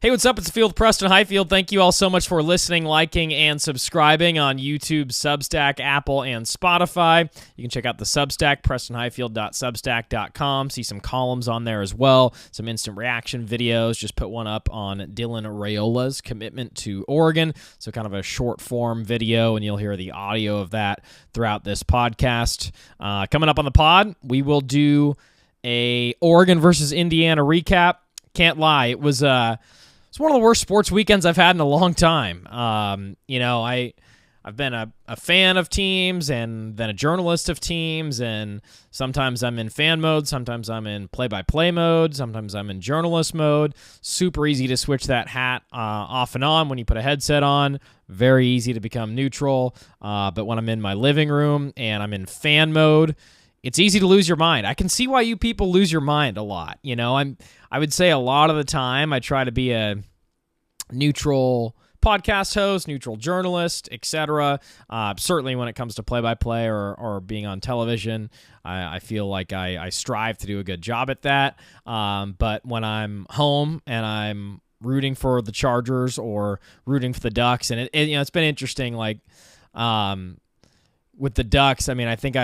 Hey, what's up? It's the Field, Preston Hiefield. Thank you all so much for listening, liking, and subscribing on YouTube, Substack, Apple, and Spotify. You can check out the Substack, prestonhiefield.substack.com. See some columns on there as well, some instant reaction videos. Just put one up on Dylan Raoila's commitment to Oregon, so kind of a short-form video, and you'll hear the audio of that throughout this podcast. Coming up on the pod, we will do a Oregon versus Indiana recap. Can't lie, it's one of the worst sports weekends I've had in a long time. I've been a fan of teams and then a journalist of teams, and sometimes I'm in fan mode, sometimes I'm in play-by-play mode, sometimes I'm in journalist mode. Super easy to switch that hat off and on when you put a headset on. Very easy to become neutral. But when I'm in my living room and I'm in fan mode, it's easy to lose your mind. I can see why you people lose your mind a lot. I would say a lot of the time I try to be a neutral podcast host, neutral journalist, etc. Certainly when it comes to play-by-play or being on television, I feel like I strive to do a good job at that. But when I'm home and I'm rooting for the Chargers or rooting for the Ducks, and it's been interesting. Like with the Ducks, I think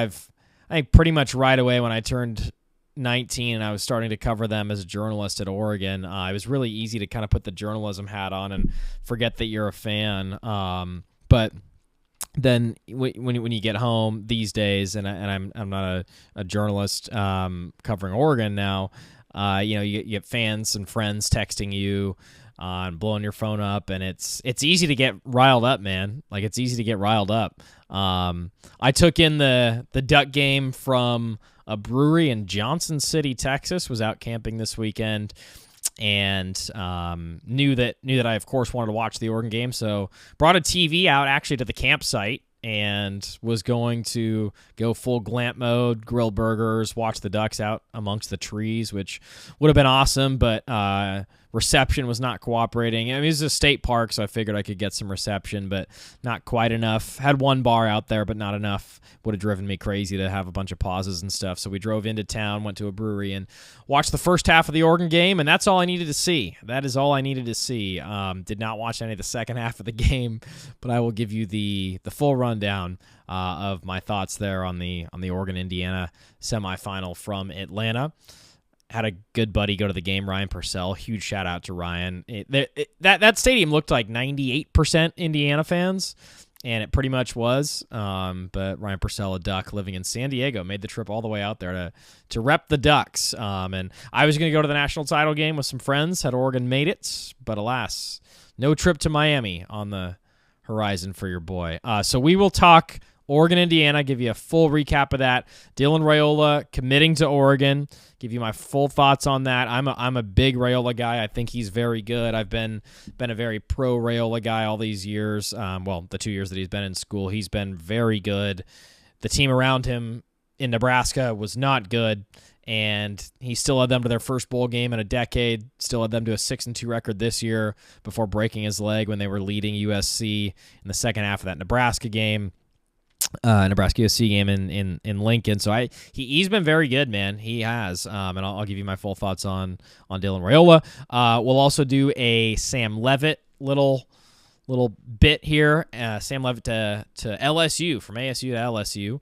pretty much right away when I turned 19 and I was starting to cover them as a journalist at Oregon, it was really easy to kind of put the journalism hat on and forget that you're a fan. But then when you get home these days, and I'm not a journalist covering Oregon now, you get fans and friends texting you and blowing your phone up, and it's easy to get riled up, man. Like, it's easy to get riled up. I took in the Duck game from a brewery in Johnson City, Texas. Was out camping this weekend, and knew that I of course wanted to watch the Oregon game, so brought a TV out actually to the campsite and was going to go full glamp mode, grill burgers, watch the Ducks out amongst the trees, which would have been awesome, but reception was not cooperating. It was a state park, so I figured I could get some reception, but not quite enough. Had one bar out there, but not enough. Would have driven me crazy to have a bunch of pauses and stuff. So we drove into town, went to a brewery, and watched the first half of the Oregon game, and that's all I needed to see. That is all I needed to see. Did not watch any of the second half of the game, but I will give you the full rundown of my thoughts there on the Oregon-Indiana semifinal from Atlanta. Had a good buddy go to the game, Ryan Purcell. Huge shout out to Ryan. That stadium looked like 98% Indiana fans, and it pretty much was. But Ryan Purcell, a Duck living in San Diego, made the trip all the way out there to rep the Ducks. And I was going to go to the national title game with some friends. Had Oregon made it, but alas, no trip to Miami on the horizon for your boy. So we will talk Oregon, Indiana, give you a full recap of that. Dylan Raoila committing to Oregon, give you my full thoughts on that. I'm a big Raoila guy. I think he's very good. I've been a very pro Raoila guy all these years. The 2 years that he's been in school, he's been very good. The team around him in Nebraska was not good, and he still led them to their first bowl game in a decade, still led them to a 6-2 record this year before breaking his leg when they were leading USC in the second half of that Nebraska game. Nebraska USC game in Lincoln. So he's been very good, man. He has. And I'll give you my full thoughts on Dylan Raoila. We'll also do a Sam Levitt little bit here. Sam Levitt to LSU, from ASU to LSU.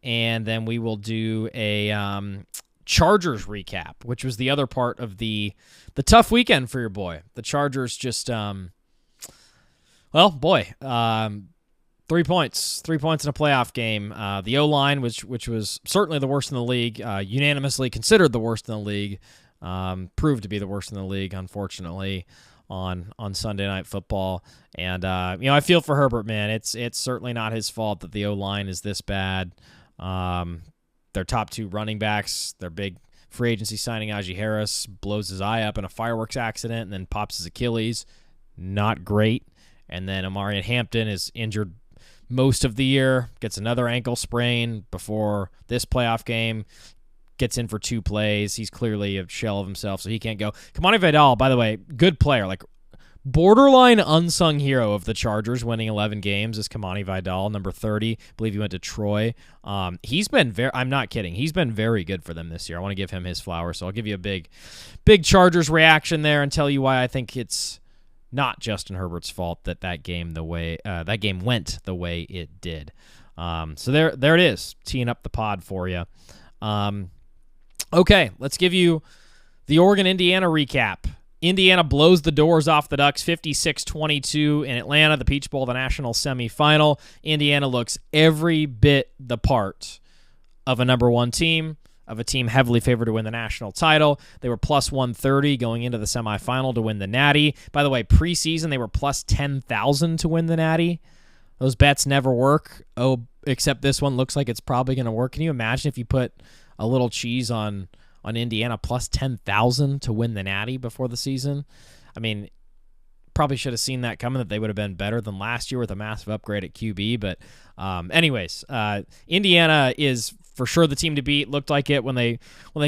And then we will do a Chargers recap, which was the other part of the tough weekend for your boy. The Chargers just 3 points in a playoff game. The O-line, which was certainly the worst in the league, unanimously considered the worst in the league, proved to be the worst in the league, unfortunately, on Sunday Night Football. And I feel for Herbert, man. It's certainly not his fault that the O-line is this bad. Their top two running backs, their big free agency signing, Najee Harris, blows his eye up in a fireworks accident and then pops his Achilles. Not great. And then Amarian Hampton is injured most of the year, gets another ankle sprain before this playoff game, gets in for 2 plays. He's clearly a shell of himself, so he can't go. Kamani Vidal, by the way, good player, like borderline unsung hero of the Chargers winning 11 games is Kamani Vidal, number 30. I believe he went to Troy. He's been I'm not kidding. He's been very good for them this year. I want to give him his flowers. So I'll give you a big Chargers reaction there and tell you why I think it's not Justin Herbert's fault that game went the way it did. So there it is, teeing up the pod for you. Okay, let's give you the Oregon-Indiana recap. Indiana blows the doors off the Ducks 56-22 in Atlanta, the Peach Bowl, the national semifinal. Indiana looks every bit the part of a number one team, of a team heavily favored to win the national title. They were plus 130 going into the semifinal to win the Natty. By the way, preseason, they were plus 10,000 to win the Natty. Those bets never work. Oh, except this one looks like it's probably going to work. Can you imagine if you put a little cheese on Indiana plus 10,000 to win the Natty before the season? I mean, probably should have seen that coming, that they would have been better than last year with a massive upgrade at QB. But anyways, Indiana is for sure the team to beat. Looked like it when they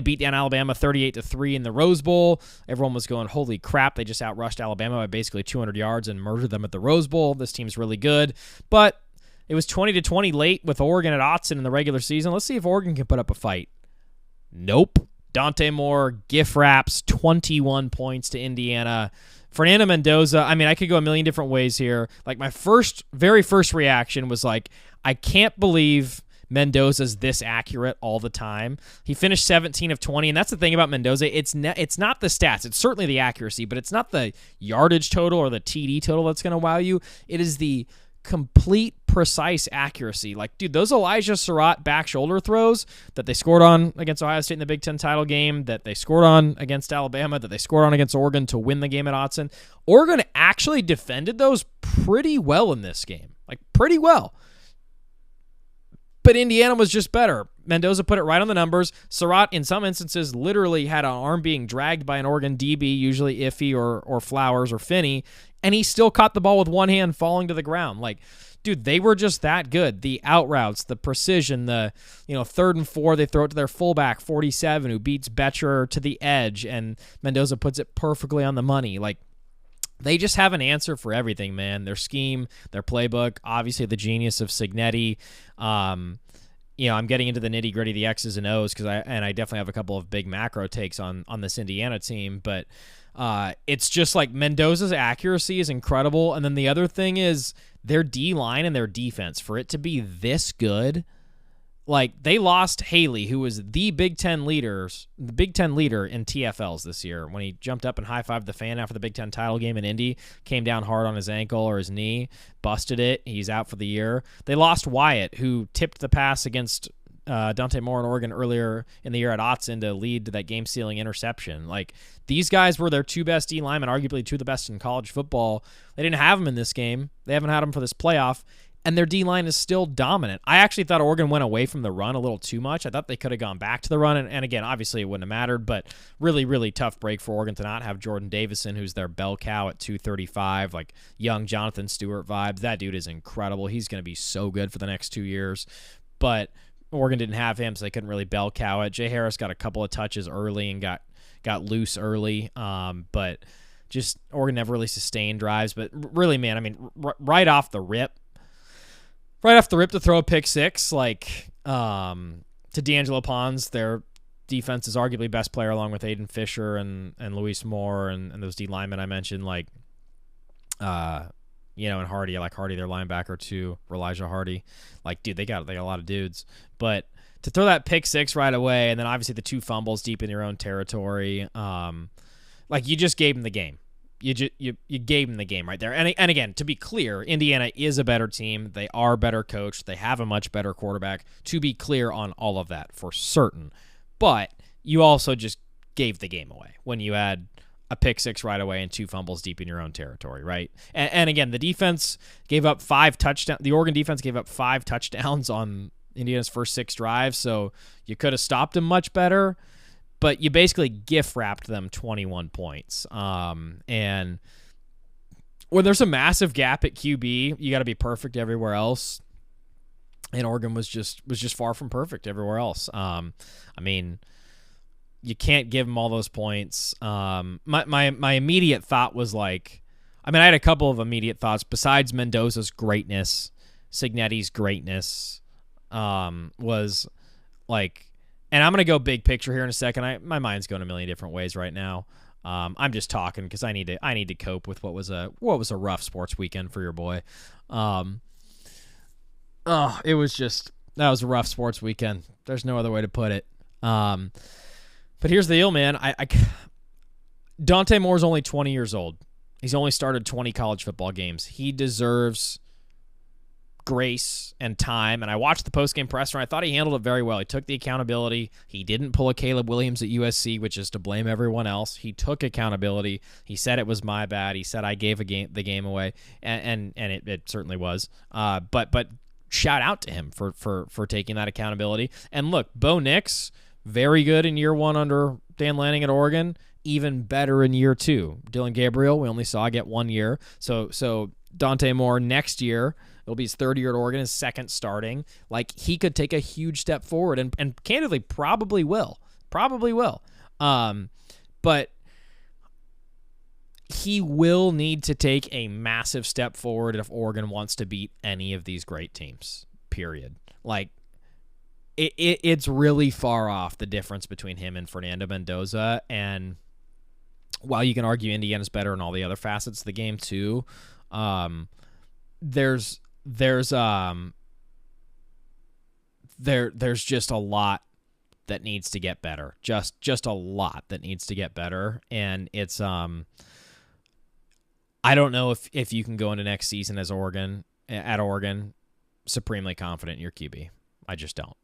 beat down Alabama 38-3 in the Rose Bowl. Everyone was going, holy crap, they just outrushed Alabama by basically 200 yards and murdered them at the Rose Bowl. This team's really good. But it was 20-20 late with Oregon at Autzen in the regular season. Let's see if Oregon can put up a fight. Nope. Dante Moore gift wraps 21 points to Indiana. Fernando Mendoza, I mean, I could go a million different ways here. Like, my very first reaction was like, I can't believe Mendoza's this accurate all the time. He finished 17 of 20, and that's the thing about Mendoza. It's not the stats. It's certainly the accuracy, but it's not the yardage total or the TD total that's going to wow you. It is the complete, precise accuracy. Like, dude, those Elijah Surratt back shoulder throws that they scored on against Ohio State in the Big Ten title game, that they scored on against Alabama, that they scored on against Oregon to win the game at Autzen. Oregon actually defended those pretty well in this game. Like, pretty well. But Indiana was just better. Mendoza put it right on the numbers. Surratt, in some instances, literally had an arm being dragged by an Oregon DB, usually Iffy or Flowers or Finney, and he still caught the ball with one hand falling to the ground. Like, dude, they were just that good. The out routes, the precision, the 3rd and 4, they throw it to their fullback, 47, who beats Betcher to the edge, and Mendoza puts it perfectly on the money. Like, they just have an answer for everything, man. Their scheme, their playbook, obviously the genius of Cignetti. I'm getting into the nitty-gritty, the X's and O's, because I definitely have a couple of big macro takes on this Indiana team, but it's just like Mendoza's accuracy is incredible, and then the other thing is their D-line and their defense. For it to be this good, like, they lost Haley, who was the Big Ten leader in TFLs this year, when he jumped up and high-fived the fan after the Big Ten title game in Indy, came down hard on his ankle or his knee, busted it. He's out for the year. They lost Wyatt, who tipped the pass against Dante Moore in Oregon earlier in the year at Autzen to lead to that game-sealing interception. Like, these guys were their two best D linemen, arguably two of the best in college football. They didn't have them in this game. They haven't had them for this playoff. And their D-line is still dominant. I actually thought Oregon went away from the run a little too much. I thought they could have gone back to the run. And again, obviously it wouldn't have mattered, but really, really tough break for Oregon to not have Jordan Davison, who's their bell cow at 235, like young Jonathan Stewart vibes. That dude is incredible. He's going to be so good for the next 2 years. But Oregon didn't have him, so they couldn't really bell cow it. Jay Harris got a couple of touches early and got loose early. But just Oregon never really sustained drives. But really, man, I mean, right off the rip to throw a pick six, like, to D'Angelo Pons, their defense is arguably best player along with Aiden Fisher and Luis Moore and those D linemen I mentioned, like, and Hardy. I like Hardy, their linebacker too, Elijah Hardy. Like, dude, they got a lot of dudes. But to throw that pick six right away, and then obviously the two fumbles deep in your own territory, like, you just gave them the game. You gave them the game right there. And again, to be clear, Indiana is a better team. They are better coached. They have a much better quarterback. To be clear on all of that for certain. But you also just gave the game away when you had a pick six right away and two fumbles deep in your own territory, right? And again, the defense gave up 5 touchdowns. The Oregon defense gave up 5 touchdowns on Indiana's first 6 drives, so you could have stopped them much better. But you basically gift-wrapped them 21 points. And when there's a massive gap at QB, you got to be perfect everywhere else. And Oregon was just far from perfect everywhere else. I mean, you can't give them all those points. My immediate thought was, like, I mean, I had a couple of immediate thoughts besides Mendoza's greatness. Signetti's greatness was like, and I'm going to go big picture here in a second. My mind's going a million different ways right now. I'm just talking because I need to cope with what was a rough sports weekend for your boy. That was a rough sports weekend. There's no other way to put it. But here's the deal, man. Dante Moore's only 20 years old. He's only started 20 college football games. He deserves grace and time, and I watched the post-game presser, and I thought he handled it very well. He took the accountability. He didn't pull a Caleb Williams at USC, which is to blame everyone else. He took accountability. He said it was my bad. He said I gave the game away, and it certainly was. But shout out to him for taking that accountability. And look, Bo Nix, very good in year one under Dan Lanning at Oregon, even better in year two. Dylan Gabriel, we only saw get 1 year. So Dante Moore next year, it'll be his third year at Oregon, his second starting. Like, he could take a huge step forward and candidly probably will. But he will need to take a massive step forward if Oregon wants to beat any of these great teams, period. Like, it's really far off, the difference between him and Fernando Mendoza. And while you can argue Indiana's better in all the other facets of the game too, there's just a lot that needs to get better. Just a lot that needs to get better. And it's I don't know if you can go into next season at Oregon supremely confident in your QB. I just don't.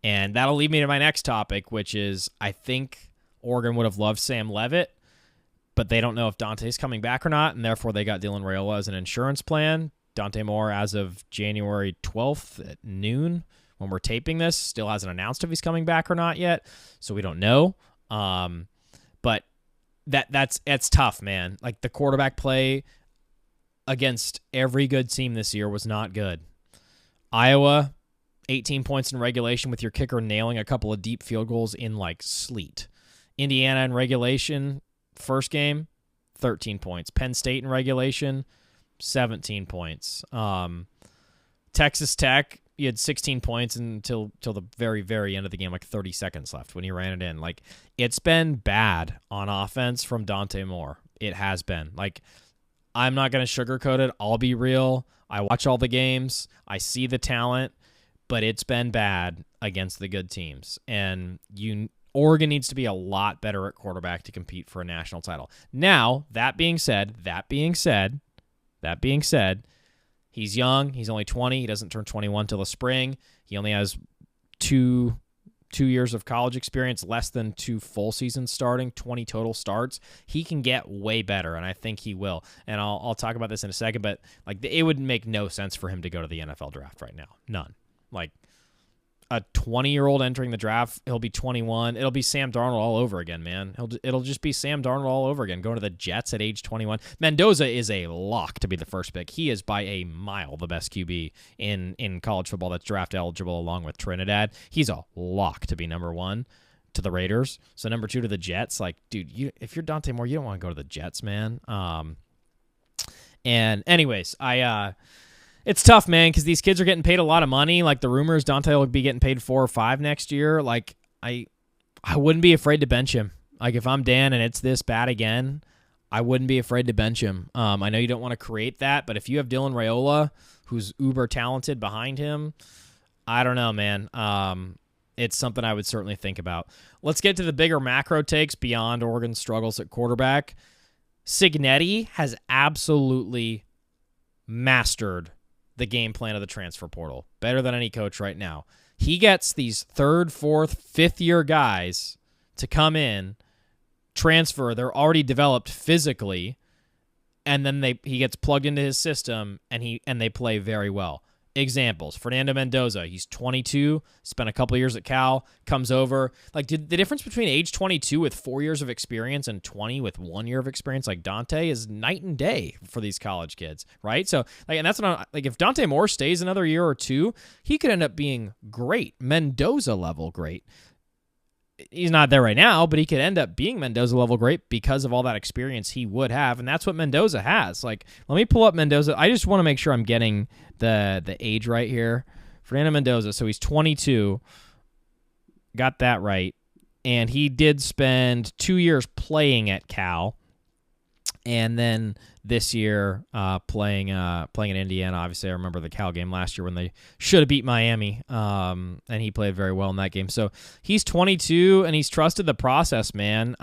And that'll lead me to my next topic, which is I think Oregon would have loved Sam Leavitt, but they don't know if Dante's coming back or not, and therefore they got Dylan Raoila as an insurance plan. Dante Moore, as of January 12th at noon, when we're taping this, still hasn't announced if he's coming back or not yet, so we don't know. But that's tough, man. Like, the quarterback play against every good team this year was not good. Iowa, 18 points in regulation with your kicker nailing a couple of deep field goals in like sleet. Indiana in regulation, first game, 13 points. Penn State in regulation, 17 points. Texas Tech, you had 16 points until the very, very end of the game, like 30 seconds left when you ran it in. Like, it's been bad on offense from Dante Moore. It has been. Like, I'm not going to sugarcoat it. I'll be real. I watch all the games. I see the talent, but it's been bad against the good teams. And Oregon needs to be a lot better at quarterback to compete for a national title. Now, that being said, he's young. He's only 20. He doesn't turn 21 till the spring. He only has two years of college experience, less than 2 full seasons starting, 20 total starts. He can get way better, and I think he will. And I'll talk about this in a second, but like, it would make no sense for him to go to the NFL draft right now. None. Like, a 20-year-old entering the draft, he'll be 21. It'll be Sam Darnold all over again, man. It'll just be Sam Darnold all over again, going to the Jets at age 21. Mendoza is a lock to be the first pick. He is by a mile the best QB in college football that's draft eligible, along with Trinidad. He's a lock to be number 1 to the Raiders. So number 2 to the Jets. Like, dude, if you're Dante Moore, you don't want to go to the Jets, man. And anyways, it's tough, man, because these kids are getting paid a lot of money. Like, the rumors, Dante will be getting paid 4 or 5 next year. Like, I wouldn't be afraid to bench him. Like, if I'm Dan and it's this bad again, I wouldn't be afraid to bench him. I know you don't want to create that, but if you have Dylan Raoila, who's uber talented behind him, I don't know, man. It's something I would certainly think about. Let's get to the bigger macro takes beyond Oregon's struggles at quarterback. Signetti has absolutely mastered the game plan of the transfer portal, better than any coach right now. He gets these 3rd, 4th, 5th year guys to come in, transfer. They're already developed physically, and then he gets plugged into his system, and they play very well. Examples: Fernando Mendoza. He's 22, spent a couple years at Cal, comes over. Like, the difference between age 22 with 4 years of experience and 20 with 1 year of experience, like Dante, is night and day for these college kids, right? So, like, and that's what if Dante Moore stays another year or two, he could end up being great, Mendoza level great. he's not there right now, but he could end up being Mendoza level great because of all that experience he would have, and that's what Mendoza has. Like, let me pull up Mendoza. I just want to make sure I'm getting the age right here. Fernando Mendoza, so he's 22. Got that right. And he did spend 2 years playing at Cal, and then this year playing in Indiana. Obviously, I remember the Cal game last year when they should have beat Miami, and he played very well in that game. So he's 22, and he's trusted the process, man.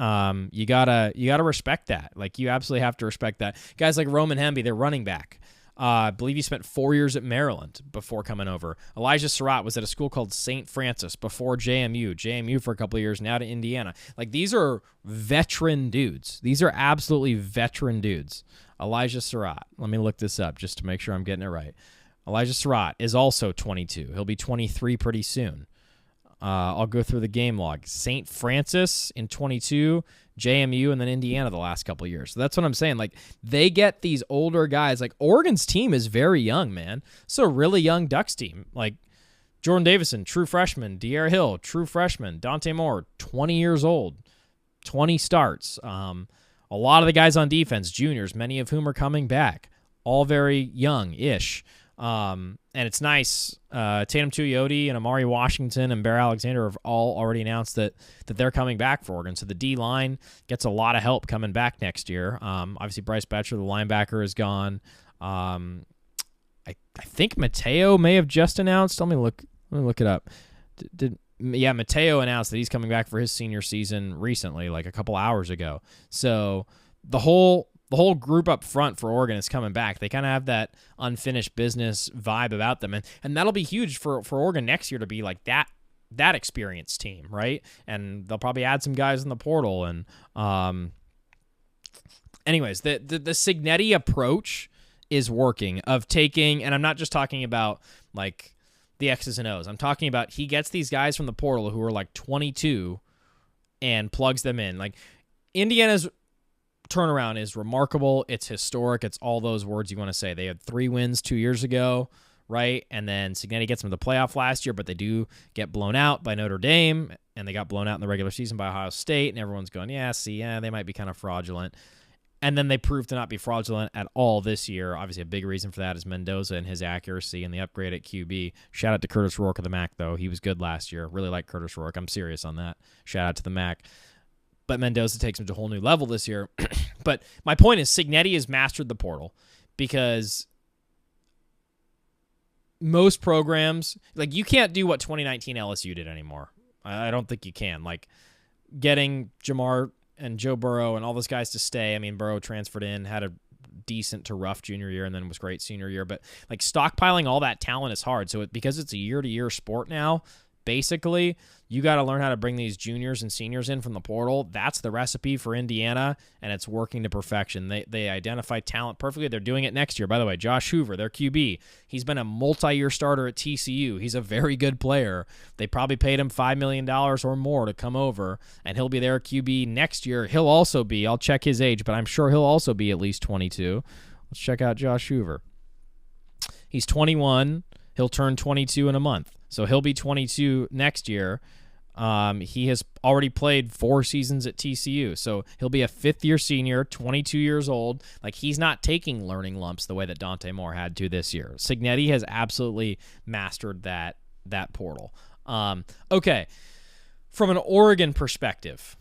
You gotta respect that. Like, you absolutely have to respect that. Guys like Roman Hemby, they're running back. I believe he spent 4 years at Maryland before coming over. Elijah Surratt was at a school called St. Francis before JMU for a couple of years, now to Indiana. Like, these are veteran dudes. These are absolutely veteran dudes. Elijah Surratt. Let me look this up just to make sure I'm getting it right. Elijah Surratt is also 22. He'll be 23 pretty soon. I'll go through the game log. St. Francis in 22, JMU, and then Indiana the last couple of years. So that's what I'm saying. Like, they get these older guys. Like, Oregon's team is very young, man. It's a really young Ducks team. Like, Jordan Davison, true freshman. De'Aaron Hill, true freshman. Dante Moore, 20 years old. 20 starts. A lot of the guys on defense, juniors, many of whom are coming back. All very young-ish. And it's nice. Tatum Tuioti and Amari Washington and Bear Alexander have all already announced that they're coming back for Oregon. So the D-line gets a lot of help coming back next year. Obviously, Bryce Betcher, the linebacker, is gone. I think Mateo may have just announced. Let me look it up. Mateo announced that he's coming back for his senior season recently, like a couple hours ago. So the whole group up front for Oregon is coming back. They kind of have that unfinished business vibe about them. And that'll be huge for Oregon next year to be like that experienced team, right? And they'll probably add some guys in the portal. And anyways, the Cignetti approach is working of taking, and I'm not just talking about like the X's and O's. I'm talking about he gets these guys from the portal who are like 22 and plugs them in. Like, Indiana's turnaround is remarkable. It's historic. It's all those words you want to say. They had 3 wins 2 years ago, right? And then Cignetti gets them to the playoff last year, but they do get blown out by Notre Dame, and they got blown out in the regular season by Ohio State, and everyone's going, they might be kind of fraudulent. And then they proved to not be fraudulent at all this year. Obviously, a big reason for that is Mendoza and his accuracy and the upgrade at QB. Shout out to Curtis Rourke of the MAC, though. He was good last year. Really like Curtis Rourke. I'm serious on that. Shout out to the MAC. But Mendoza takes him to a whole new level this year. But my point is Cignetti has mastered the portal because most programs, like, you can't do what 2019 LSU did anymore. I don't think you can. Like, getting Jamar and Joe Burrow and all those guys to stay. I mean, Burrow transferred in, had a decent to rough junior year, and then was great senior year. But, like, stockpiling all that talent is hard. So because it's a year-to-year sport now, basically, you got to learn how to bring these juniors and seniors in from the portal. That's the recipe for Indiana, and it's working to perfection. They identify talent perfectly. They're doing it next year. By the way, Josh Hoover, their QB, he's been a multi-year starter at TCU. He's a very good player. They probably paid him $5 million or more to come over, and he'll be their QB next year. He'll also be, I'll check his age, but I'm sure he'll also be at least 22. Let's check out Josh Hoover. He's 21. He'll turn 22 in a month. So he'll be 22 next year. He has already played 4 seasons at TCU. So he'll be a 5th-year senior, 22 years old. Like, he's not taking learning lumps the way that Dante Moore had to this year. Cignetti has absolutely mastered that portal. Okay. From an Oregon perspective,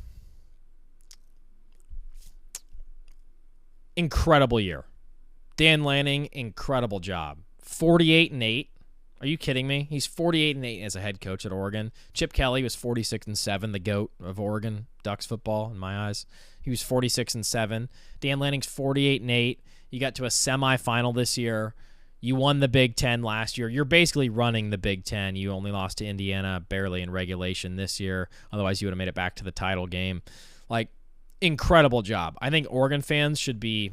incredible year. Dan Lanning, incredible job. 48-8. Are you kidding me? He's 48-8 as a head coach at Oregon. Chip Kelly was 46-7, the GOAT of Oregon Ducks football in my eyes. He was 46-7. Dan Lanning's 48-8. You got to a semifinal this year. You won the Big Ten last year. You're basically running the Big Ten. You only lost to Indiana barely in regulation this year. Otherwise, you would have made it back to the title game. Like, incredible job. I think Oregon fans should be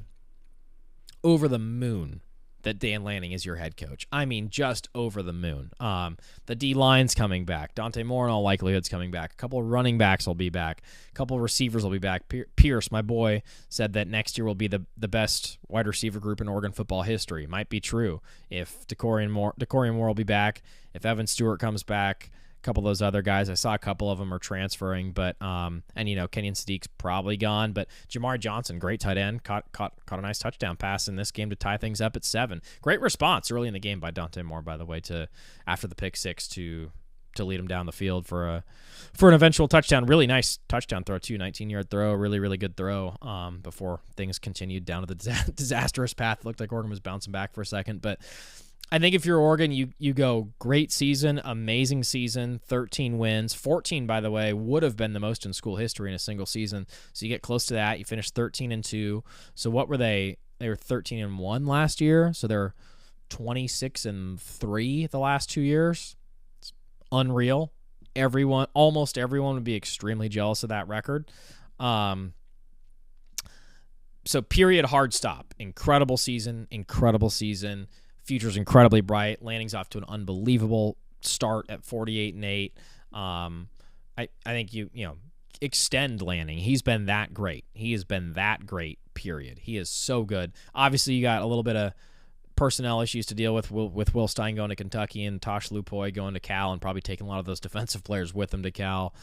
over the moon that Dan Lanning is your head coach. I mean, just over the moon. The D-line's coming back. Dante Moore, in all likelihood, is coming back. A couple of running backs will be back. A couple of receivers will be back. Pierce, my boy, said that next year will be the best wide receiver group in Oregon football history. Might be true. If DeCorian Moore will be back, if Evan Stewart comes back, couple of those other guys. I saw a couple of them are transferring, but and Kenyon Sadiq's probably gone, but Jamari Johnson, great tight end, caught a nice touchdown pass in this game to tie things up at 7. Great response early in the game by Dante Moore, by the way, to after the pick six to lead him down the field for an eventual touchdown. Really nice touchdown throw too, 19-yard throw, really, really good throw before things continued down to the disastrous path. It looked like Oregon was bouncing back for a second, but I think if you're Oregon, you go great season, amazing season, 13 wins. 14, by the way, would have been the most in school history in a single season. So you get close to that. You finish 13-2. So what were they? They were 13-1 last year. So they're 26-3 the last 2 years. It's unreal. Almost everyone would be extremely jealous of that record. So period, hard stop. Incredible season. Future's incredibly bright. Lanning's off to an unbelievable start at 48-8. I think you extend Lanning. He's been that great. He has been that great, period. He is so good. Obviously, you got a little bit of personnel issues to deal with Will Stein going to Kentucky and Tosh Lupoy going to Cal and probably taking a lot of those defensive players with him to Cal.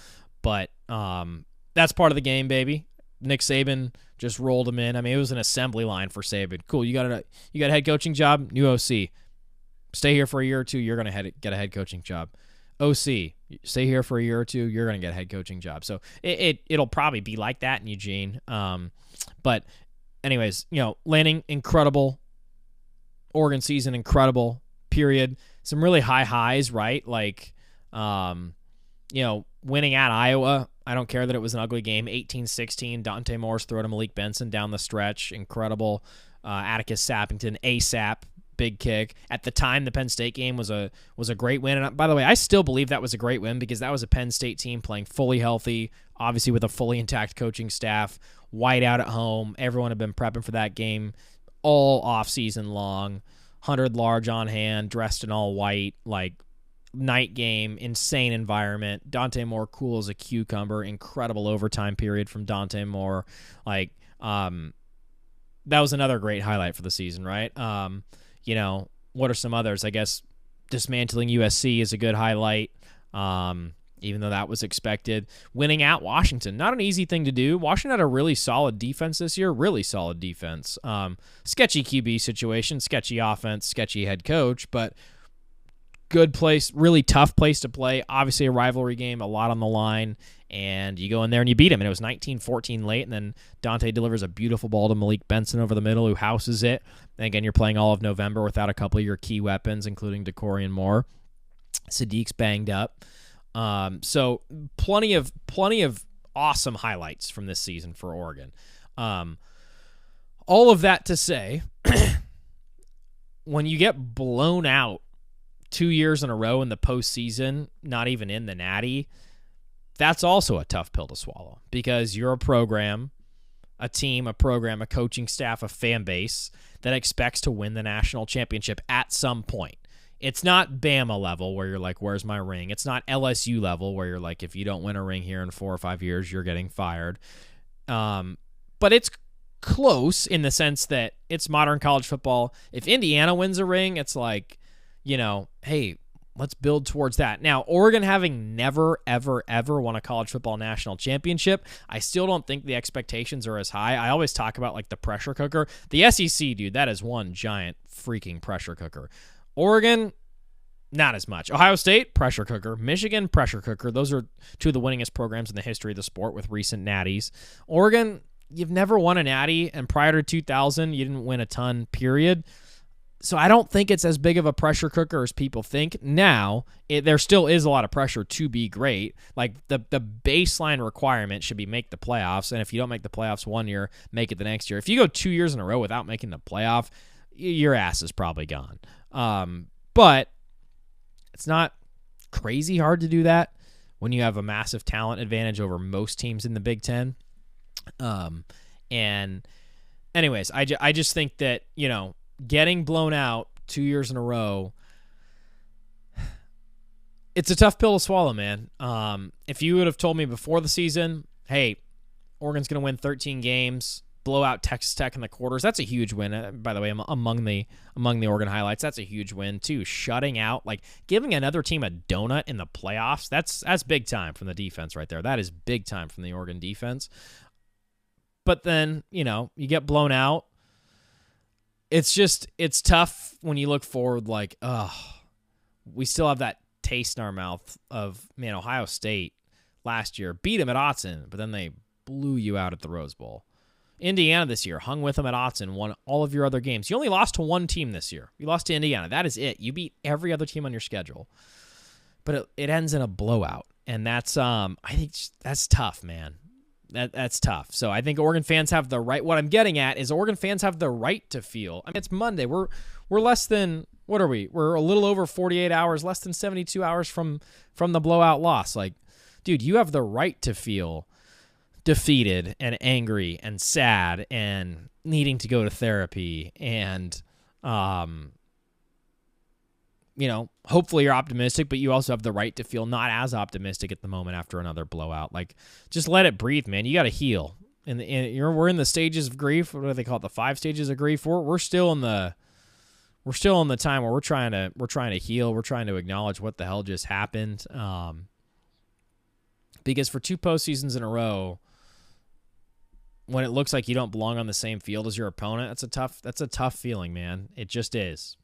But that's part of the game, baby. Nick Saban just rolled him in. I mean, it was an assembly line for Saban. Cool, you got a head coaching job, new OC. Stay here for a year or two, you're going to get a head coaching job. OC, stay here for a year or two, you're going to get a head coaching job. So it'll probably be like that in Eugene. But anyways, Lanning, incredible. Oregon season, incredible, period. Some really high highs, right? Like, winning at Iowa, I don't care that it was an ugly game. 18-16, Dante Moore's throw to Malik Benson down the stretch. Incredible. Atticus Sappington, ASAP, big kick. At the time, the Penn State game was a great win. And by the way, I still believe that was a great win because that was a Penn State team playing fully healthy, obviously with a fully intact coaching staff, white out at home. Everyone had been prepping for that game all off-season long. 100 large on hand, dressed in all white, like night game, insane environment. Dante Moore, cool as a cucumber. Incredible overtime period from Dante Moore. Like, that was another great highlight for the season, right? What are some others? I guess dismantling USC is a good highlight, even though that was expected. Winning at Washington, not an easy thing to do. Washington had a really solid defense this year, really solid defense. Sketchy QB situation, sketchy offense, sketchy head coach, but good place, really tough place to play. Obviously a rivalry game, a lot on the line, and you go in there and you beat him. And it was 19-14 late, and then Dante delivers a beautiful ball to Malik Benson over the middle, who houses it. And again, you're playing all of November without a couple of your key weapons, including DeCorian Moore. Sadiq's banged up. So plenty of awesome highlights from this season for Oregon. All of that to say, when you get blown out 2 years in a row in the postseason, not even in the Natty, that's also a tough pill to swallow because you're a program, a team, a coaching staff, a fan base that expects to win the national championship at some point. It's not Bama level where you're like, where's my ring? It's not LSU level where you're like, if you don't win a ring here in 4 or 5 years, you're getting fired. But it's close in the sense that it's modern college football. If Indiana wins a ring, it's like, hey, let's build towards that. Now, Oregon having never, ever, ever won a college football national championship, I still don't think the expectations are as high. I always talk about like the pressure cooker. The SEC, dude, that is one giant freaking pressure cooker. Oregon, not as much. Ohio State, pressure cooker. Michigan, pressure cooker. Those are two of the winningest programs in the history of the sport with recent natties. Oregon, you've never won a natty, and prior to 2000, you didn't win a ton, period. So I don't think it's as big of a pressure cooker as people think. Now, there still is a lot of pressure to be great. Like the baseline requirement should be make the playoffs, and if you don't make the playoffs 1 year, make it the next year. If you go 2 years in a row without making the playoff, your ass is probably gone. But it's not crazy hard to do that when you have a massive talent advantage over most teams in the Big Ten. And anyways, I just think that, getting blown out 2 years in a row, it's a tough pill to swallow, man. If you would have told me before the season, hey, Oregon's going to win 13 games, blow out Texas Tech in the quarters. That's a huge win. By the way, among the Oregon highlights, that's a huge win too. Shutting out, like giving another team a donut in the playoffs. That's big time from the defense right there. That is big time from the Oregon defense. But then, you get blown out. It's tough when you look forward like, we still have that taste in our mouth of, man, Ohio State last year beat them at Autzen, but then they blew you out at the Rose Bowl. Indiana this year hung with them at Autzen, won all of your other games. You only lost to one team this year. You lost to Indiana. That is it. You beat every other team on your schedule. But it ends in a blowout, and that's I think that's tough, man. That's tough. So I think Oregon fans have the right. What I'm getting at is Oregon fans have the right to feel. I mean, it's Monday. We're less than, what are we? We're a little over 48 hours, less than 72 hours from the blowout loss. Like, dude, you have the right to feel defeated and angry and sad and needing to go to therapy and hopefully you're optimistic, but you also have the right to feel not as optimistic at the moment after another blowout. Like, just let it breathe, man. You got to heal. We're in the stages of grief. What do they call it? The 5 stages of grief. We're still in the time where we're trying to heal. We're trying to acknowledge what the hell just happened. Because for 2 postseasons in a row, when it looks like you don't belong on the same field as your opponent, that's a tough feeling, man. It just is.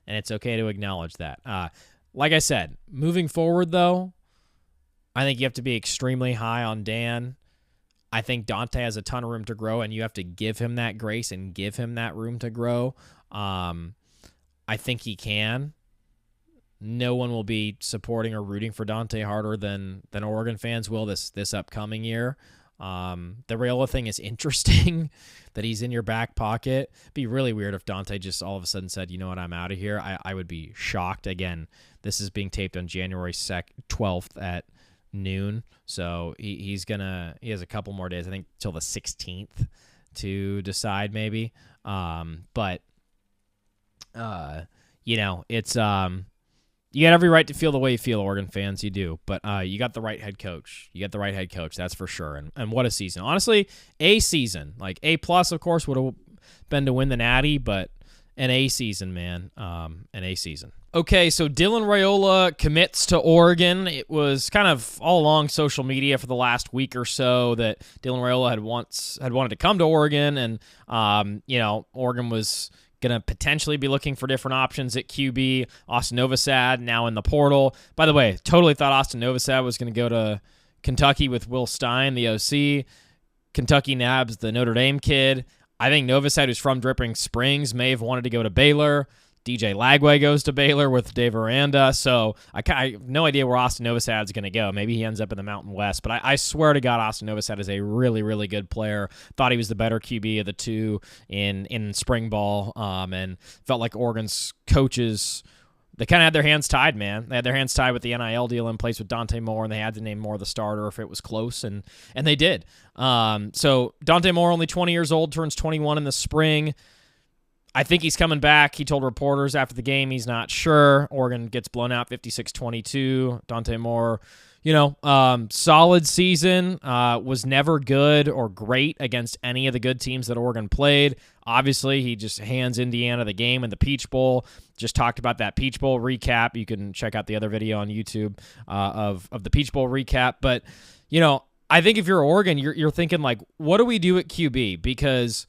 And it's okay to acknowledge that. Like I said, moving forward, though, I think you have to be extremely high on Dan. I think Dante has a ton of room to grow, and you have to give him that grace and give him that room to grow. I think he can. No one will be supporting or rooting for Dante harder than Oregon fans will this upcoming year. The Raoila thing is interesting that he's in your back pocket. It'd be really weird if Dante just all of a sudden said, you know what, I'm out of here. I would be shocked. Again, this is being taped on January 12th at noon. So he has a couple more days, I think till the 16th to decide maybe. It's, you got every right to feel the way you feel, Oregon fans. You do. But you got the right head coach. That's for sure. And what a season. Honestly, a season. Like, A+, of course, would have been to win the Natty, but an A season, man. An A season. Okay, so Dylan Raoila commits to Oregon. It was kind of all along social media for the last week or so that Dylan Raoila had wanted to come to Oregon, and Oregon was going to potentially be looking for different options at QB. Austin Novosad now in the portal. By the way, totally thought Austin Novosad was going to go to Kentucky with Will Stein, the OC. Kentucky nabs the Notre Dame kid. I think Novosad, who's from Dripping Springs, may have wanted to go to Baylor. DJ Lagway goes to Baylor with Dave Aranda. So I have no idea where Austin Novosad's going to go. Maybe he ends up in the Mountain West. But I swear to God, Austin Novosad is a really, really good player. Thought he was the better QB of the two in spring ball, and felt like Oregon's coaches, they kind of had their hands tied, man. They had their hands tied with the NIL deal in place with Dante Moore, and they had to name Moore the starter if it was close, and they did. So Dante Moore, only 20 years old, turns 21 in the spring. I think he's coming back. He told reporters after the game he's not sure. Oregon gets blown out 56-22. Dante Moore, solid season. Was never good or great against any of the good teams that Oregon played. Obviously, he just hands Indiana the game in the Peach Bowl. Just talked about that Peach Bowl recap. You can check out the other video on YouTube of the Peach Bowl recap. But, I think if you're Oregon, you're thinking, like, what do we do at QB? Because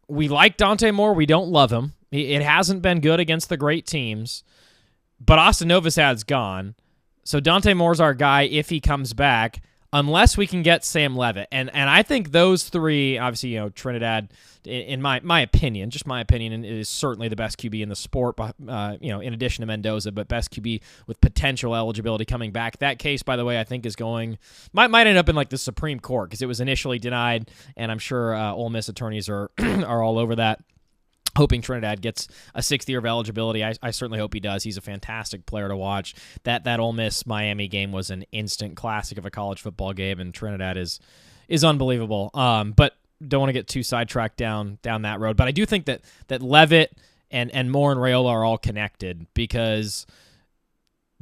we like Dante Moore. We don't love him. It hasn't been good against the great teams. But Austin Novosad's gone. So Dante Moore's our guy if he comes back, unless we can get Sam Leavitt. And I think those three, obviously, Trinidad, in my opinion, just my opinion, is certainly the best QB in the sport, in addition to Mendoza, but best QB with potential eligibility coming back. That case, by the way, I think is might end up in like the Supreme Court because it was initially denied, and I'm sure Ole Miss attorneys are are all over that, hoping Trinidad gets a 6th year of eligibility. I certainly hope he does. He's a fantastic player to watch. That Ole Miss-Miami game was an instant classic of a college football game, and Trinidad is unbelievable. But don't want to get too sidetracked down that road. But I do think that Leavitt and Moore and Raoila are all connected because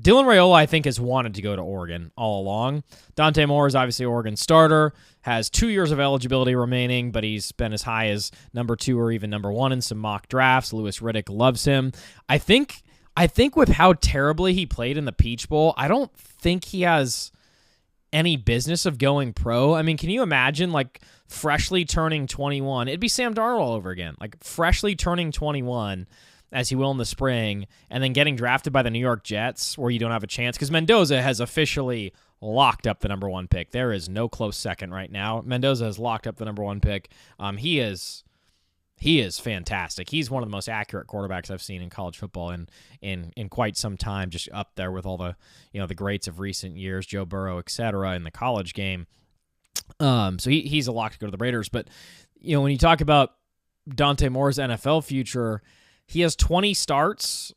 Dylan Raoila, I think, has wanted to go to Oregon all along. Dante Moore is obviously Oregon starter, has 2 years of eligibility remaining, but he's been as high as number 2 or even number 1 in some mock drafts. Louis Riddick loves him. I think with how terribly he played in the Peach Bowl, I don't think he has any business of going pro. I mean, can you imagine, like, freshly turning 21? It'd be Sam Darnold all over again. Like, freshly turning 21, as he will in the spring, and then getting drafted by the New York Jets, where you don't have a chance, because Mendoza has officially locked up the number 1 pick. There is no close second right now. Mendoza has locked up the number 1 pick. He is fantastic. He's one of the most accurate quarterbacks I've seen in college football in quite some time, just up there with all the the greats of recent years, Joe Burrow, etc. in the college game. So he's a lock to go to the Raiders. But when you talk about Dante Moore's NFL future, he has 20 starts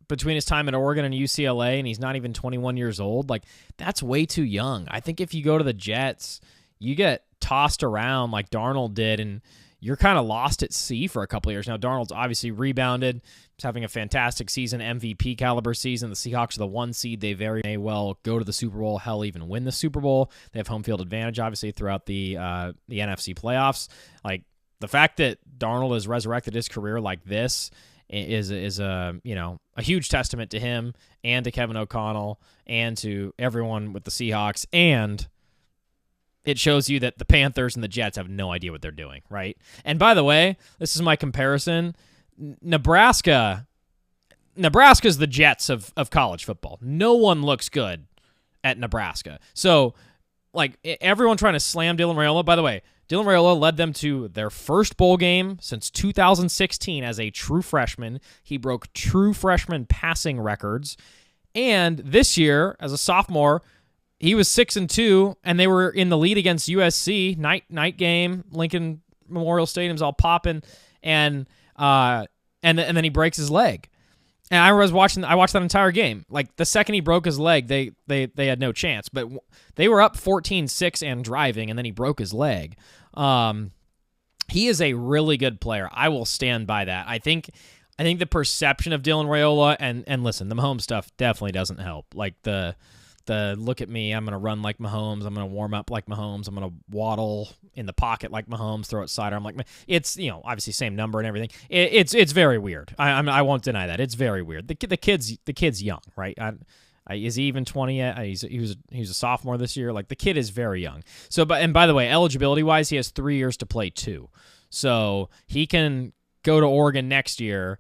between his time at Oregon and UCLA, and he's not even 21 years old. Like, that's way too young. I think if you go to the Jets, you get tossed around like Darnold did, and you're kind of lost at sea for a couple of years. Now, Darnold's obviously rebounded. He's having a fantastic season, MVP caliber season. The Seahawks are the 1 seed. They very may well go to the Super Bowl, hell, even win the Super Bowl. They have home field advantage, obviously, throughout the NFC playoffs. Like, the fact that Darnold has resurrected his career like this is a huge testament to him and to Kevin O'Connell and to everyone with the Seahawks, and it shows you that the Panthers and the Jets have no idea what they're doing, right? And by the way, this is my comparison. Nebraska's the Jets of college football. No one looks good at Nebraska. So, like, everyone trying to slam Dylan Raiola. By the way, Dylan Raiola led them to their first bowl game since 2016 as a true freshman. He broke true freshman passing records. And this year, as a sophomore, he was 6-2, and they were in the lead against USC. Night game, Lincoln Memorial Stadium's all popping, and then he breaks his leg. And I watched that entire game. Like, the second he broke his leg, they had no chance. But they were up 14-6 and driving, and then he broke his leg. He is a really good player. I will stand by that. I think the perception of Dylan Raiola, and listen, the Mahomes stuff definitely doesn't help. Like, the look at me, I'm going to run like Mahomes, I'm going to warm up like Mahomes, I'm going to waddle in the pocket like Mahomes, throw it sidearm like it's, obviously same number and everything. It's very weird. I won't deny that. It's very weird. The kid's young, right? Is he even 20 yet? He was a sophomore this year. Like, the kid is very young. So, and by the way, eligibility wise, he has 3 years to play too. So he can go to Oregon next year.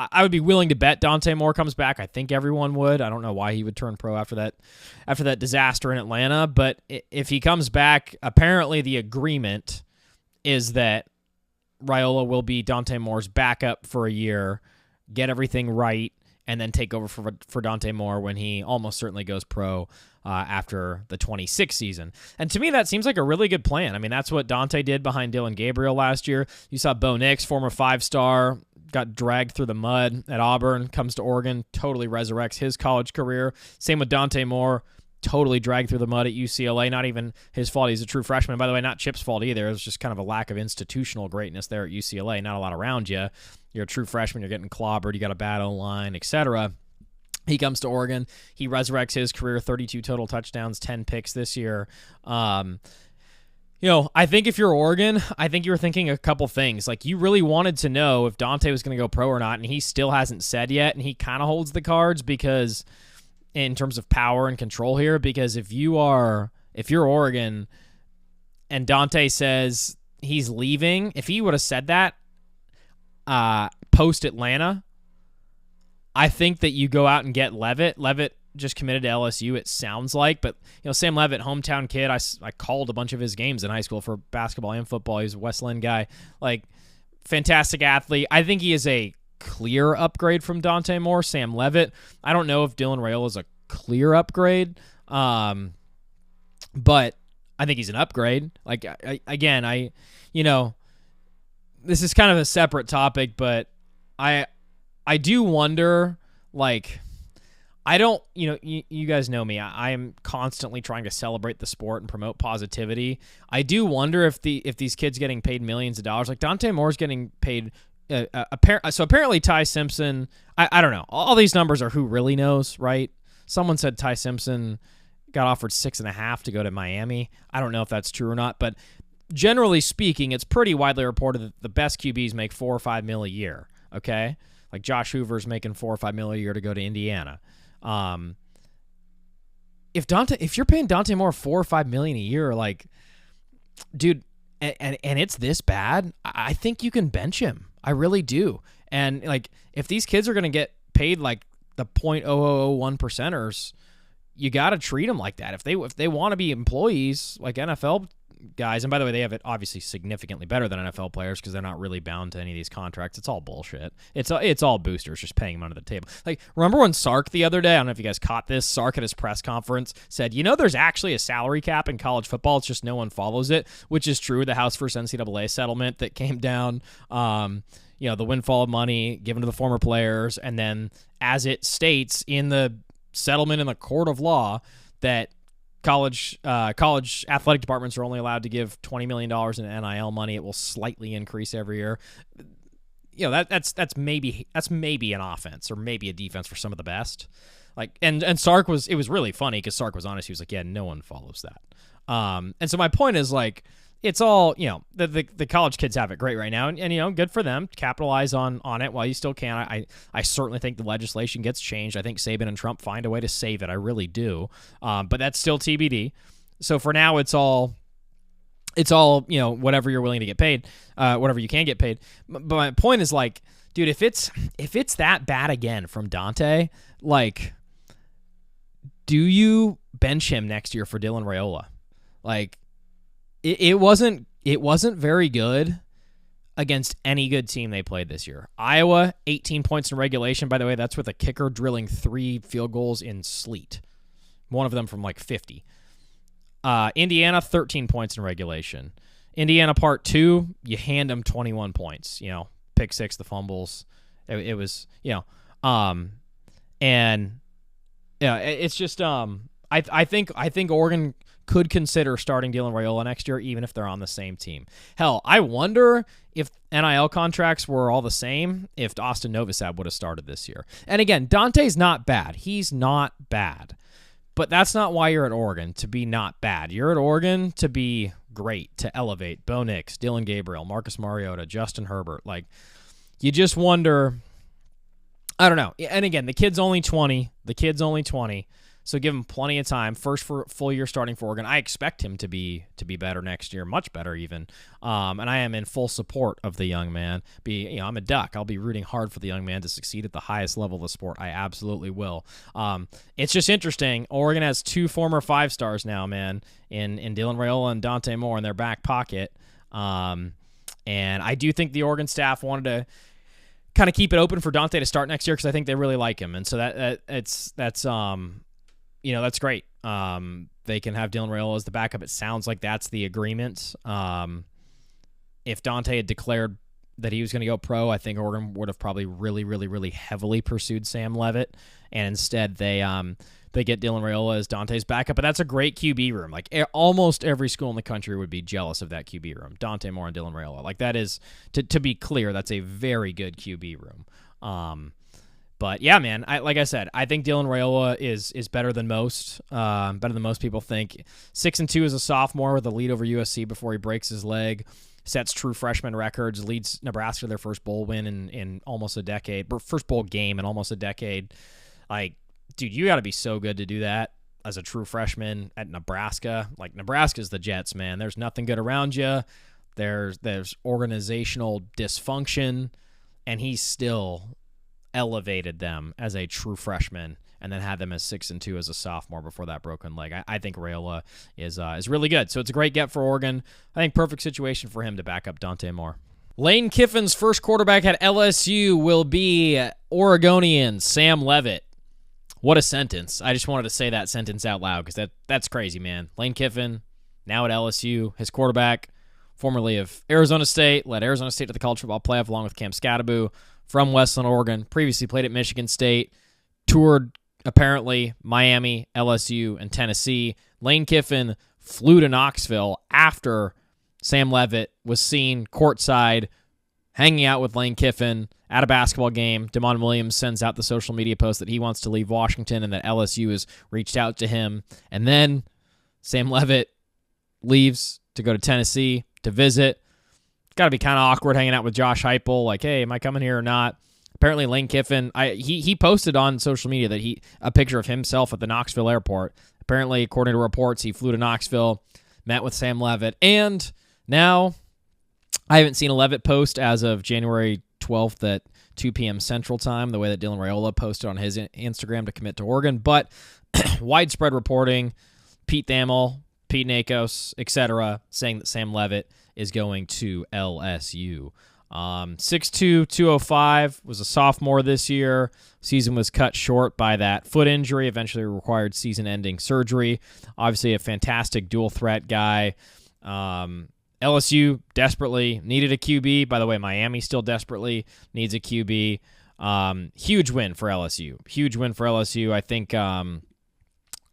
I would be willing to bet Dante Moore comes back. I think everyone would. I don't know why he would turn pro after that disaster in Atlanta. But if he comes back, apparently the agreement is that Raiola will be Dante Moore's backup for a year, get everything right, and then take over for Dante Moore when he almost certainly goes pro after the 26th season. And to me, that seems like a really good plan. I mean, that's what Dante did behind Dylan Gabriel last year. You saw Bo Nix, former 5-star, got dragged through the mud at Auburn, comes to Oregon, totally resurrects his college career. Same with Dante Moore, totally dragged through the mud at UCLA. Not even his fault. He's a true freshman. By the way, not Chip's fault either. It was just kind of a lack of institutional greatness there at UCLA. Not a lot around you. You're a true freshman. You're getting clobbered. You got a bad O-line, etc. He comes to Oregon. He resurrects his career, 32 total touchdowns, 10 picks this year. I think if you're Oregon, I think you were thinking a couple things. Like, you really wanted to know if Dante was going to go pro or not, and he still hasn't said yet, and he kind of holds the cards because in terms of power and control here, because if you're Oregon and Dante says he's leaving, if he would have said that post-Atlanta, I think that you go out and get Levitt. Levitt just committed to LSU, it sounds like. But, Sam Levitt, hometown kid, I called a bunch of his games in high school for basketball and football. He's a West Linn guy. Like, fantastic athlete. I think he is a clear upgrade from Dante Moore. Sam Levitt, I don't know if Dylan Raiola is a clear upgrade, but I think he's an upgrade. Like, this is kind of a separate topic, but I do wonder, like, I don't, you guys know me. I am constantly trying to celebrate the sport and promote positivity. I do wonder if these kids getting paid millions of dollars, like Dante Moore's getting paid So apparently Ty Simpson, I don't know. All these numbers are who really knows, right? Someone said Ty Simpson got offered 6.5 to go to Miami. I don't know if that's true or not, but generally speaking, it's pretty widely reported that the best QBs make $4 or $5 million a year. Okay, like Josh Hoover's making $4 or $5 million a year to go to Indiana. If you're paying Dante Moore $4 or $5 million a year, like, dude, and it's this bad, I think you can bench him. I really do. And like, if these kids are going to get paid like the 0.0001 percenters, you got to treat them like that. If they want to be employees like NFL guys, and by the way, they have it obviously significantly better than NFL players because they're not really bound to any of these contracts. It's all bullshit. It's all boosters just paying them under the table. Like, remember when Sark the other day, I don't know if you guys caught this, Sark at his press conference said, there's actually a salary cap in college football. It's just no one follows it, which is true. The House First NCAA settlement that came down, the windfall of money given to the former players, and then as it states in the settlement in the court of law that college athletic departments are only allowed to give $20 million in NIL money. It will slightly increase every year. That's maybe an offense or maybe a defense for some of the best. Like, and Sark it was really funny because Sark was honest. He was like, yeah, no one follows that. And so my point is, like, it's all, the college kids have it great right now, and good for them. Capitalize on it while you still can. I certainly think the legislation gets changed. I think Saban and Trump find a way to save it. I really do. But that's still TBD. So for now, it's all whatever you're willing to get paid, whatever you can get paid. But my point is, like, dude, if it's that bad again from Dante, like, do you bench him next year for Dylan Raoila? Like, it wasn't very good against any good team they played this year. Iowa, 18 points in regulation. By the way, that's with a kicker drilling 3 field goals in sleet. One of them from like 50. Indiana, 13 points in regulation. Indiana part 2, you hand them 21 points. Pick 6, the fumbles. It was, and yeah, it's just I think Oregon could consider starting Dylan Raoila next year, even if they're on the same team. Hell, I wonder if NIL contracts were all the same, if Austin Novosad would have started this year. And again, Dante's not bad. He's not bad. But that's not why you're at Oregon, to be not bad. You're at Oregon to be great, to elevate. Bo Nix, Dylan Gabriel, Marcus Mariota, Justin Herbert. Like, you just wonder, I don't know. And again, the kid's only 20. So give him plenty of time. First for full year starting for Oregon. I expect him to be better next year, much better even. And I am in full support of the young man. I'm a Duck. I'll be rooting hard for the young man to succeed at the highest level of the sport. I absolutely will. It's just interesting. Oregon has 2 former 5-stars now, man, in Dylan Raoila and Dante Moore in their back pocket. And I do think the Oregon staff wanted to kind of keep it open for Dante to start next year because I think they really like him. And so that's great. They can have Dylan Raoila as the backup. It sounds like that's the agreement. If Dante had declared that he was going to go pro, I think Oregon would have probably really, really, really heavily pursued Sam Leavitt, and instead they get Dylan Raoila as Dante's backup. But that's a great QB room. Like, almost every school in the country would be jealous of that QB room. Dante Moore and Dylan Raoila. Like, that is, to be clear, that's a very good QB room. But yeah, man, like I said, I think Dylan Raoila is better than most people think. 6-2 as a sophomore with a lead over USC before he breaks his leg, sets true freshman records, leads Nebraska to their first bowl win in almost a decade, first bowl game in almost a decade. Like, dude, you got to be so good to do that as a true freshman at Nebraska. Like, Nebraska's the Jets, man. There's nothing good around you. There's organizational dysfunction, and he's still elevated them as a true freshman and then had them as 6-2 as a sophomore before that broken leg. I think Raoila is really good. So it's a great get for Oregon. I think perfect situation for him to back up Dante Moore. Lane Kiffin's first quarterback at LSU will be Oregonian Sam Leavitt. What a sentence. I just wanted to say that sentence out loud because that's crazy, man. Lane Kiffin, now at LSU, his quarterback, formerly of Arizona State, led Arizona State to the college football playoff along with Cam Scadaboo, from Westland, Oregon, previously played at Michigan State, toured, apparently, Miami, LSU, and Tennessee. Lane Kiffin flew to Knoxville after Sam Leavitt was seen courtside hanging out with Lane Kiffin at a basketball game. Damon Williams sends out the social media post that he wants to leave Washington and that LSU has reached out to him. And then Sam Leavitt leaves to go to Tennessee to visit. It's got to be kind of awkward hanging out with Josh Heupel. Like, hey, am I coming here or not? Apparently, Lane Kiffin, he posted on social media that a picture of himself at the Knoxville airport. Apparently, according to reports, he flew to Knoxville, met with Sam Leavitt, and now I haven't seen a Leavitt post as of January 12th at 2 p.m. Central Time, the way that Dylan Raoila posted on his Instagram to commit to Oregon. But widespread reporting, Pete Thamel, Pete Nakos, etc., saying that Sam Leavitt is going to LSU. 6'2", 205, was a sophomore this year. Season was cut short by that foot injury, eventually required season-ending surgery. Obviously a fantastic dual-threat guy. LSU desperately needed a QB. By the way, Miami still desperately needs a QB. Huge win for LSU. Huge win for LSU. I think a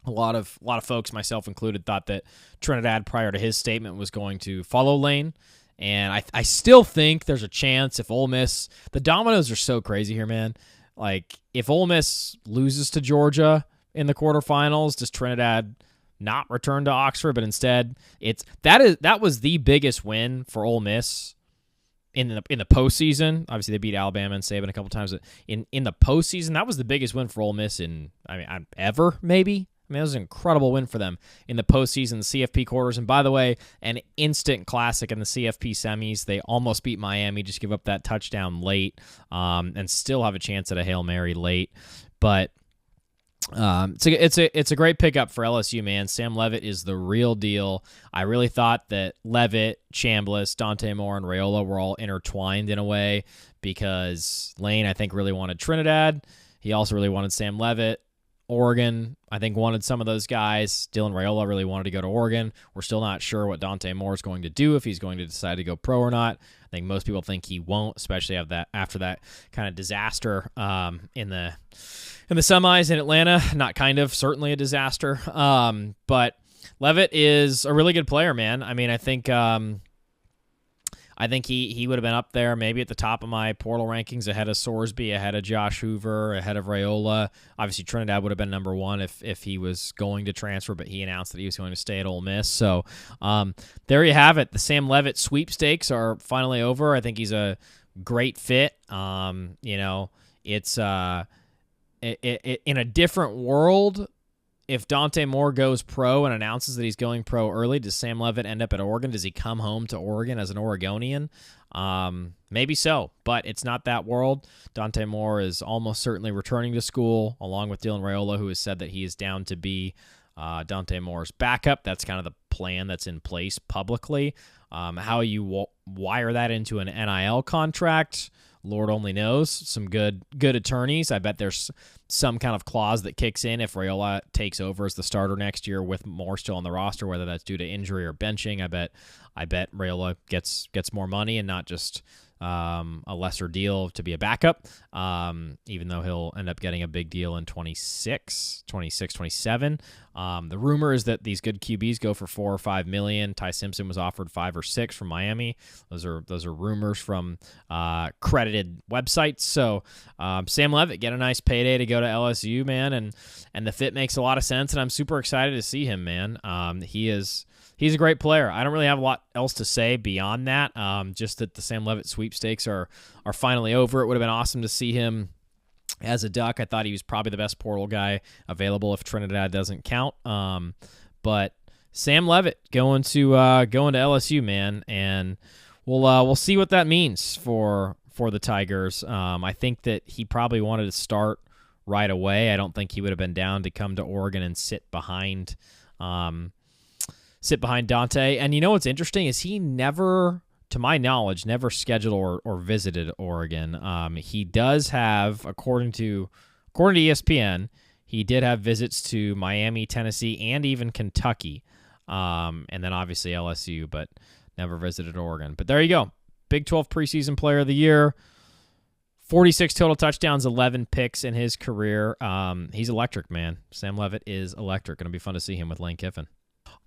lot of folks, myself included, thought that Trinidad, prior to his statement, was going to follow Lane. And I still think there's a chance if Ole Miss, the dominoes are so crazy here, man. Like, if Ole Miss loses to Georgia in the quarterfinals, does Trinidad not return to Oxford? But instead, that was the biggest win for Ole Miss in the postseason. Obviously, they beat Alabama and Saban a couple times. In the postseason, that was the biggest win for Ole Miss ever, maybe. I mean, that was an incredible win for them in the postseason, the CFP quarters. And by the way, an instant classic in the CFP semis. They almost beat Miami, just give up that touchdown late, and still have a chance at a Hail Mary late. But it's a great pickup for LSU, man. Sam Leavitt is the real deal. I really thought that Leavitt, Chambliss, Dante Moore, and Raoila were all intertwined in a way because Lane, I think, really wanted Trinidad. He also really wanted Sam Leavitt. Oregon, I think, wanted some of those guys. Dylan Raoila really wanted to go to Oregon. We're still not sure what Dante Moore is going to do, if he's going to decide to go pro or not. I think most people think he won't, especially after that kind of disaster in the semis in Atlanta. Not kind of, certainly a disaster. But Leavitt is a really good player, man. I mean, I think he would have been up there maybe at the top of my portal rankings, ahead of Sorsby, ahead of Josh Hoover, ahead of Raoila. Obviously, Trinidad would have been number one if he was going to transfer, but he announced that he was going to stay at Ole Miss. So there you have it. The Sam Leavitt sweepstakes are finally over. I think he's a great fit. It's in a different world. If Dante Moore goes pro and announces that he's going pro early, does Sam Leavitt end up at Oregon? Does he come home to Oregon as an Oregonian? Maybe so, but it's not that world. Dante Moore is almost certainly returning to school, along with Dylan Raoila, who has said that he is down to be Dante Moore's backup. That's kind of the plan that's in place publicly. How you wire that into an NIL contract, Lord only knows. Some good attorneys. I bet there's some kind of clause that kicks in if Raoila takes over as the starter next year with Moore still on the roster, whether that's due to injury or benching. I bet Raoila gets more money and not just a lesser deal to be a backup, even though he'll end up getting a big deal in 26, 27. The rumor is that these good QBs go for $4 or $5 million. Ty Simpson was offered 5 or 6 from Miami. Those are rumors from credited websites. So Sam Leavitt, get a nice payday to go to LSU, man, and the fit makes a lot of sense, and I'm super excited to see him, man. He's a great player. I don't really have a lot else to say beyond that. Just that the Sam Leavitt sweepstakes are finally over. It would have been awesome to see him as a Duck. I thought he was probably the best portal guy available if Trinidad doesn't count. But Sam Leavitt going to LSU, man, and we'll see what that means for the Tigers. I think that he probably wanted to start right away. I don't think he would have been down to come to Oregon and sit behind Dante. And you know what's interesting is he never, to my knowledge, never scheduled or visited Oregon. He does have, according to ESPN, he did have visits to Miami, Tennessee, and even Kentucky. And then obviously LSU, but never visited Oregon. But there you go. Big 12 preseason player of the year. 46 total touchdowns, 11 picks in his career. He's electric, man. Sam Leavitt is electric. Going to be fun to see him with Lane Kiffin.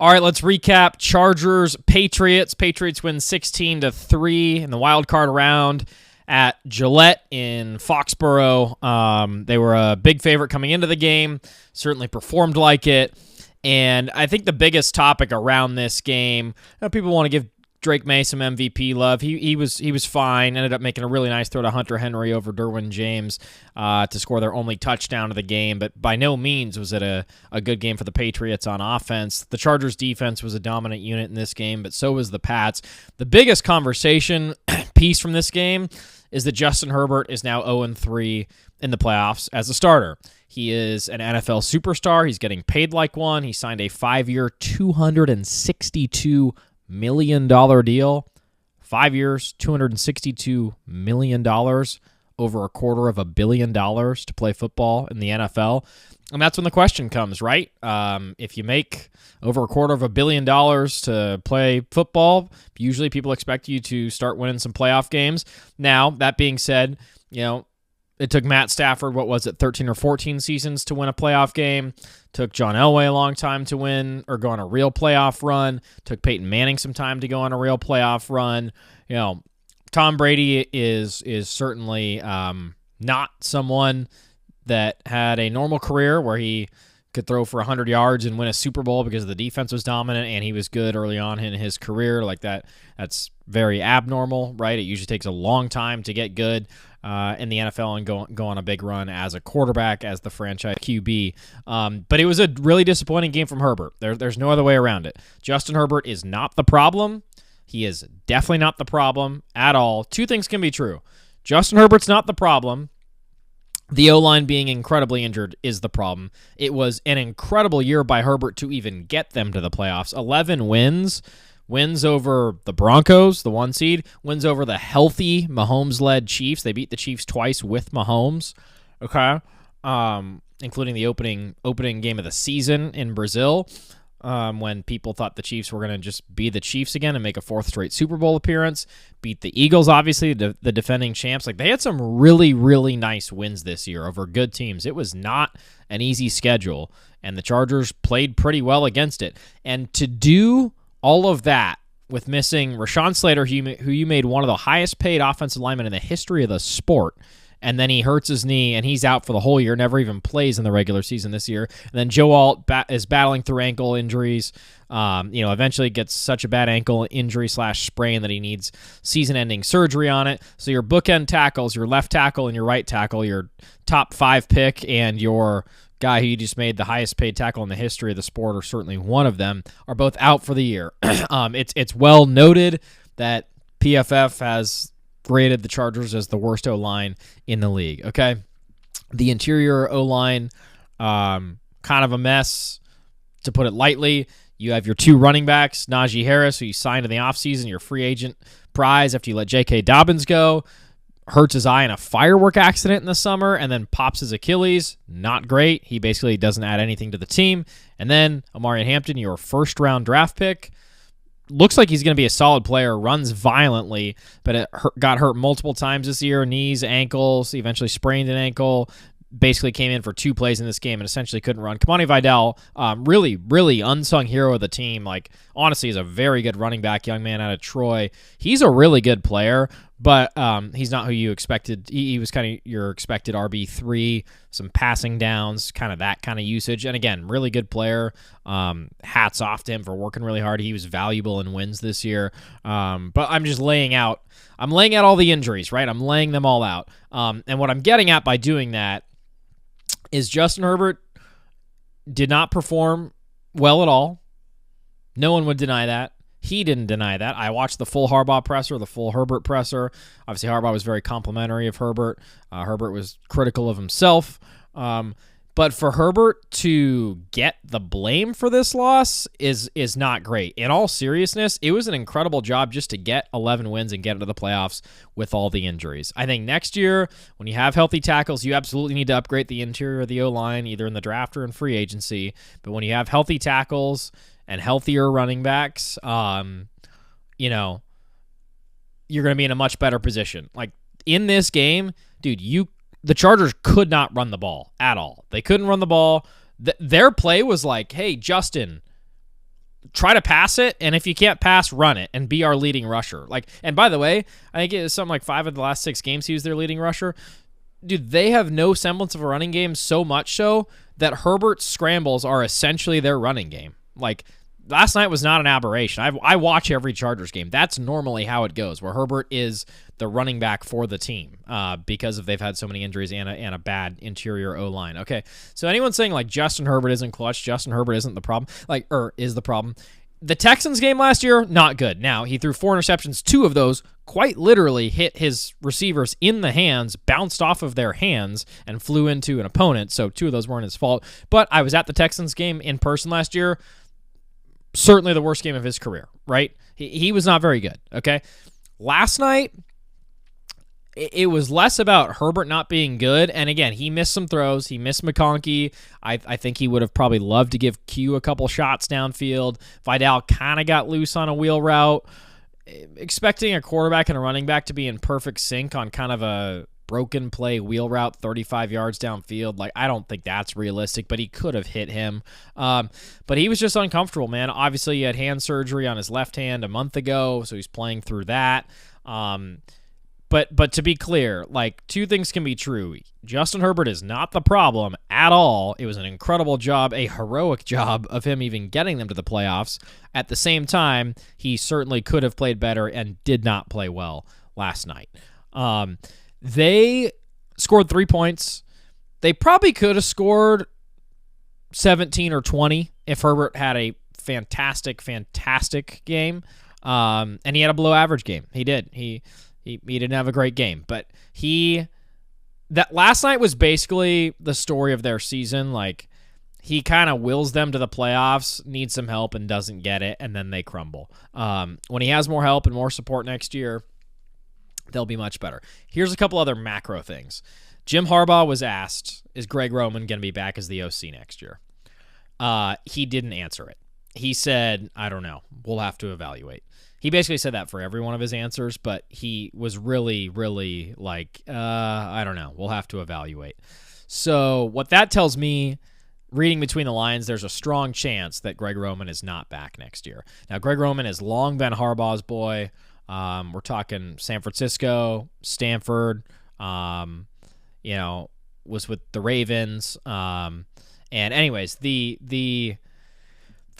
All right, let's recap. Chargers, Patriots. Patriots win 16-3 in the wild card round at Gillette in Foxborough. They were a big favorite coming into the game, certainly performed like it. And I think the biggest topic around this game, people want to give Drake May some MVP love. He was fine. Ended up making a really nice throw to Hunter Henry over Derwin James to score their only touchdown of the game. But by no means was it a good game for the Patriots on offense. The Chargers defense was a dominant unit in this game, but so was the Pats. The biggest conversation piece from this game is that Justin Herbert is now 0-3 in the playoffs as a starter. He is an NFL superstar. He's getting paid like one. He signed a 5-year, $262 million deal. 5 years, $262 million, over $250 million to play football in the NFL. And that's when the question comes, right? If you make over $250 million to play football, usually people expect you to start winning some playoff games. Now, that being said, it took Matt Stafford, 13 or 14 seasons to win a playoff game. Took John Elway a long time to win or go on a real playoff run. Took Peyton Manning some time to go on a real playoff run. Tom Brady is certainly not someone that had a normal career where he could throw for 100 yards and win a Super Bowl because the defense was dominant and he was good early on in his career. Like that's very abnormal, right? It usually takes a long time to get good in the NFL and go on a big run as a quarterback, as the franchise QB. But it was a really disappointing game from Herbert. There's no other way around it. Justin Herbert is not the problem. He is definitely not the problem at all. Two things can be true. Justin Herbert's not the problem. The O-line being incredibly injured is the problem. It was an incredible year by Herbert to even get them to the playoffs. 11 wins. Wins over the Broncos, the 1 seed. Wins over the healthy Mahomes-led Chiefs. They beat the Chiefs twice with Mahomes, okay? Including the opening game of the season in Brazil, when people thought the Chiefs were going to just be the Chiefs again and make a 4th straight Super Bowl appearance. Beat the Eagles, obviously, the defending champs. Like, they had some really, really nice wins this year over good teams. It was not an easy schedule, and the Chargers played pretty well against it. And to do all of that with missing Rashawn Slater, who you made one of the highest paid offensive linemen in the history of the sport, and then he hurts his knee, and he's out for the whole year, never even plays in the regular season this year. And then Joe Alt is battling through ankle injuries. Eventually gets such a bad ankle injury / sprain that he needs season-ending surgery on it. So your bookend tackles, your left tackle and your right tackle, your top 5 pick, and your guy who you just made the highest paid tackle in the history of the sport, or certainly one of them, are both out for the year. It's well noted that PFF has graded the Chargers as the worst O-line in the league, okay? The interior O-line, kind of a mess, to put it lightly. You have your 2 running backs, Najee Harris, who you signed in the offseason, your free agent prize after you let J.K. Dobbins go. Hurts his eye in a firework accident in the summer, and then pops his Achilles. Not great. He basically doesn't add anything to the team. And then Amari Hampton, your first-round draft pick, looks like he's going to be a solid player, runs violently, but got hurt multiple times this year, knees, ankles, eventually sprained an ankle, basically came in for 2 plays in this game and essentially couldn't run. Kamani Vidal, really, really unsung hero of the team. Like, honestly, is a very good running back, young man out of Troy. He's a really good player, but he's not who you expected. He was kind of your expected RB3, some passing downs, kind of that kind of usage. And again, really good player. Hats off to him for working really hard. He was valuable in wins this year. But I'm just laying out all the injuries, right? I'm laying them all out. And what I'm getting at by doing that is Justin Herbert did not perform well at all. No one would deny that. He didn't deny that. I watched the full Harbaugh presser, the full Herbert presser. Obviously, Harbaugh was very complimentary of Herbert. Herbert was critical of himself. But for Herbert to get the blame for this loss is not great. In all seriousness, it was an incredible job just to get 11 wins and get into the playoffs with all the injuries. I think next year, when you have healthy tackles, you absolutely need to upgrade the interior of the O-line, either in the draft or in free agency. But when you have healthy tackles and healthier running backs, you're going to be in a much better position. Like, in this game, dude, the Chargers could not run the ball at all. They couldn't run the ball. Their play was like, hey, Justin, try to pass it, and if you can't pass, run it and be our leading rusher. And by the way, I think it was something like 5 of the last 6 games he was their leading rusher. Dude, they have no semblance of a running game, so much so that Herbert's scrambles are essentially their running game. Last night was not an aberration. I watch every Chargers game. That's normally how it goes, where Herbert is the running back for the team because they've had so many injuries and a bad interior O-line. Okay, so anyone saying Justin Herbert isn't clutch, Justin Herbert isn't the problem, is the problem. The Texans game last year, not good. Now, he threw 4 interceptions. 2 of those quite literally hit his receivers in the hands, bounced off of their hands, and flew into an opponent, so 2 of those weren't his fault. But I was at the Texans game in person last year. Certainly the worst game of his career, right? He was not very good, okay? Last night, it was less about Herbert not being good, and again, he missed some throws. He missed McConkey. I think he would have probably loved to give Q a couple shots downfield. Vidal kind of got loose on a wheel route. Expecting a quarterback and a running back to be in perfect sync on kind of a broken play wheel route 35 yards downfield, I don't think that's realistic, but he could have hit him. But he was just uncomfortable, man. Obviously, he had hand surgery on his left hand a month ago, so he's playing through that. But to be clear, 2 things can be true. Justin Herbert is not the problem at all. It was an incredible job, a heroic job of him even getting them to the playoffs. At the same time, he certainly could have played better and did not play well last night. They scored 3 points. They probably could have scored 17 or 20 if Herbert had a fantastic game. And he had a below average game. He did. He didn't have a great game, but that last night was basically the story of their season. He kind of wills them to the playoffs, needs some help and doesn't get it, and then they crumble. When he has more help and more support next year, they'll be much better. Here's a couple other macro things. Jim Harbaugh was asked, is Greg Roman going to be back as the OC next year? He didn't answer it. He said, I don't know. We'll have to evaluate. He basically said that for every one of his answers, but he was really, really I don't know. We'll have to evaluate. So what that tells me, reading between the lines, there's a strong chance that Greg Roman is not back next year. Now, Greg Roman has long been Harbaugh's boy. We're talking San Francisco, Stanford, was with the Ravens. And anyways, the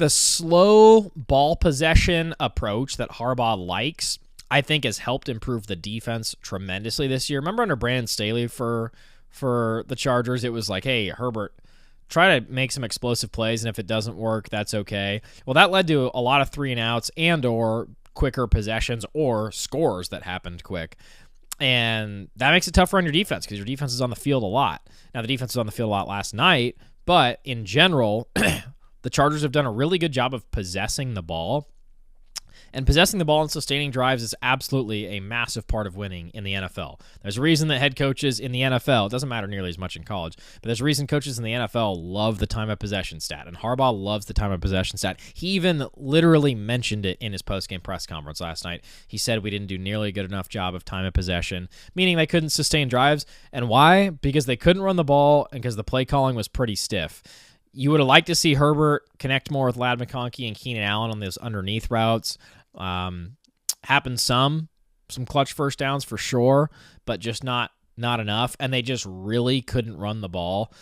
slow ball possession approach that Harbaugh likes, I think, has helped improve the defense tremendously this year. Remember under Brandon Staley for the Chargers, it was hey, Herbert, try to make some explosive plays, and if it doesn't work, that's okay. Well, that led to a lot of 3-and-outs and or quicker possessions or scores that happened quick. And that makes it tougher on your defense because your defense is on the field a lot. Now, the defense was on the field a lot last night, but in general, the Chargers have done a really good job of possessing the ball. And possessing the ball and sustaining drives is absolutely a massive part of winning in the NFL. There's a reason that head coaches in the NFL, it doesn't matter nearly as much in college, but there's a reason coaches in the NFL love the time of possession stat. And Harbaugh loves the time of possession stat. He even literally mentioned it in his post-game press conference last night. He said we didn't do nearly a good enough job of time of possession, meaning they couldn't sustain drives. And why? Because they couldn't run the ball and because the play calling was pretty stiff. You would have liked to see Herbert connect more with Ladd McConkey and Keenan Allen on those underneath routes. Happened some clutch first downs for sure, but just not enough. And they just really couldn't run the ball.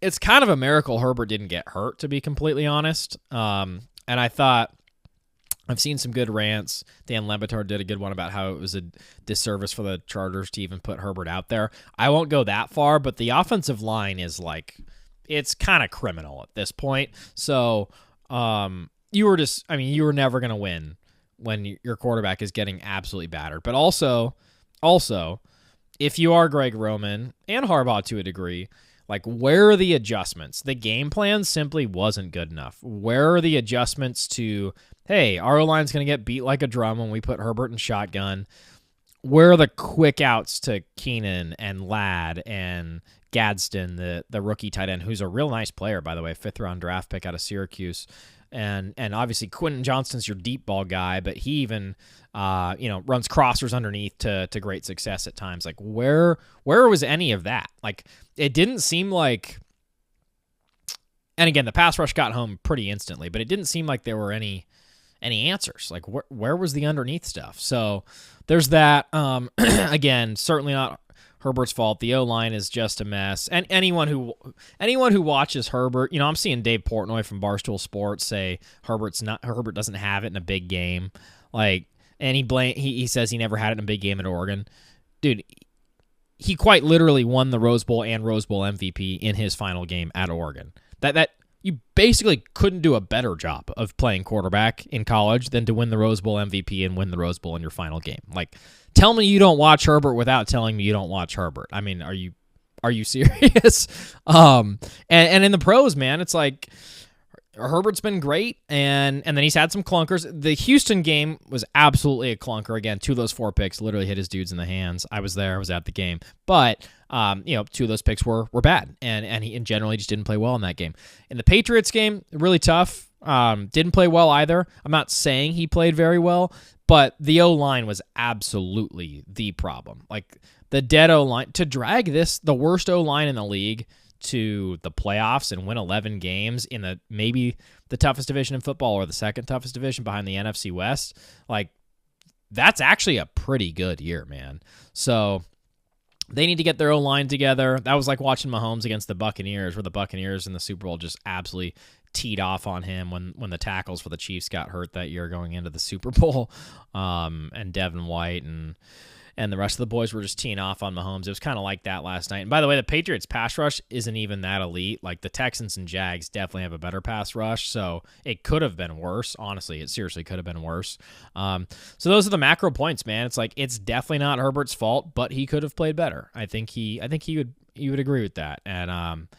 It's kind of a miracle Herbert didn't get hurt, to be completely honest. And I thought, I've seen some good rants. Dan Lebatard did a good one about how it was a disservice for the Chargers to even put Herbert out there. I won't go that far, but the offensive line is it's kind of criminal at this point. So, you were never going to win when your quarterback is getting absolutely battered. But also, if you are Greg Roman and Harbaugh to a degree, where are the adjustments? The game plan simply wasn't good enough. Where are the adjustments to, hey, our O-line's going to get beat like a drum when we put Herbert in shotgun? Where are the quick outs to Keenan and Ladd and Gadsden, the rookie tight end, who's a real nice player, by the way, 5th-round draft pick out of Syracuse? And obviously Quentin Johnston's your deep ball guy, but he even runs crossers underneath to great success at times. Where was any of that? It didn't seem like And again, the pass rush got home pretty instantly, but it didn't seem like there were any answers. Like, where was the underneath stuff? So there's that. Again, certainly not Herbert's fault. The O-line is just a mess. And anyone who watches Herbert, I'm seeing Dave Portnoy from Barstool Sports say Herbert doesn't have it in a big game. Like, and he says he never had it in a big game at Oregon. Dude, he quite literally won the Rose Bowl and Rose Bowl MVP in his final game at Oregon. That you basically couldn't do a better job of playing quarterback in college than to win the Rose Bowl MVP and win the Rose Bowl in your final game. Like, tell me you don't watch Herbert without telling me you don't watch Herbert. I mean, are you serious? And in the pros, man, it's like Herbert's been great, and then he's had some clunkers. The Houston game was absolutely a clunker. Again, 2 of those 4 picks literally hit his dudes in the hands. I was there. I was at the game. But, 2 of those picks were bad, and he generally just didn't play well in that game. In the Patriots game, really tough. Didn't play well either. I'm not saying he played very well, but the O-line was absolutely the problem. Like, the dead O-line, to drag the worst O-line in the league to the playoffs and win 11 games in maybe the toughest division in football or the second toughest division behind the NFC West, like, that's actually a pretty good year, man. So they need to get their O-line together. That was like watching Mahomes against the Buccaneers, where the Buccaneers in the Super Bowl just absolutely teed off on him when the tackles for the Chiefs got hurt that year going into the Super Bowl, and Devin White and the rest of the boys were just teeing off on Mahomes. It was kind of like that last night. And by the way, the Patriots pass rush isn't even that elite. Like, the Texans and Jags definitely have a better pass rush, so it could have been worse. Honestly, it seriously could have been worse. So those are the macro points, man. It's like, it's definitely not Herbert's fault, but he could have played better. I think he would agree with that. And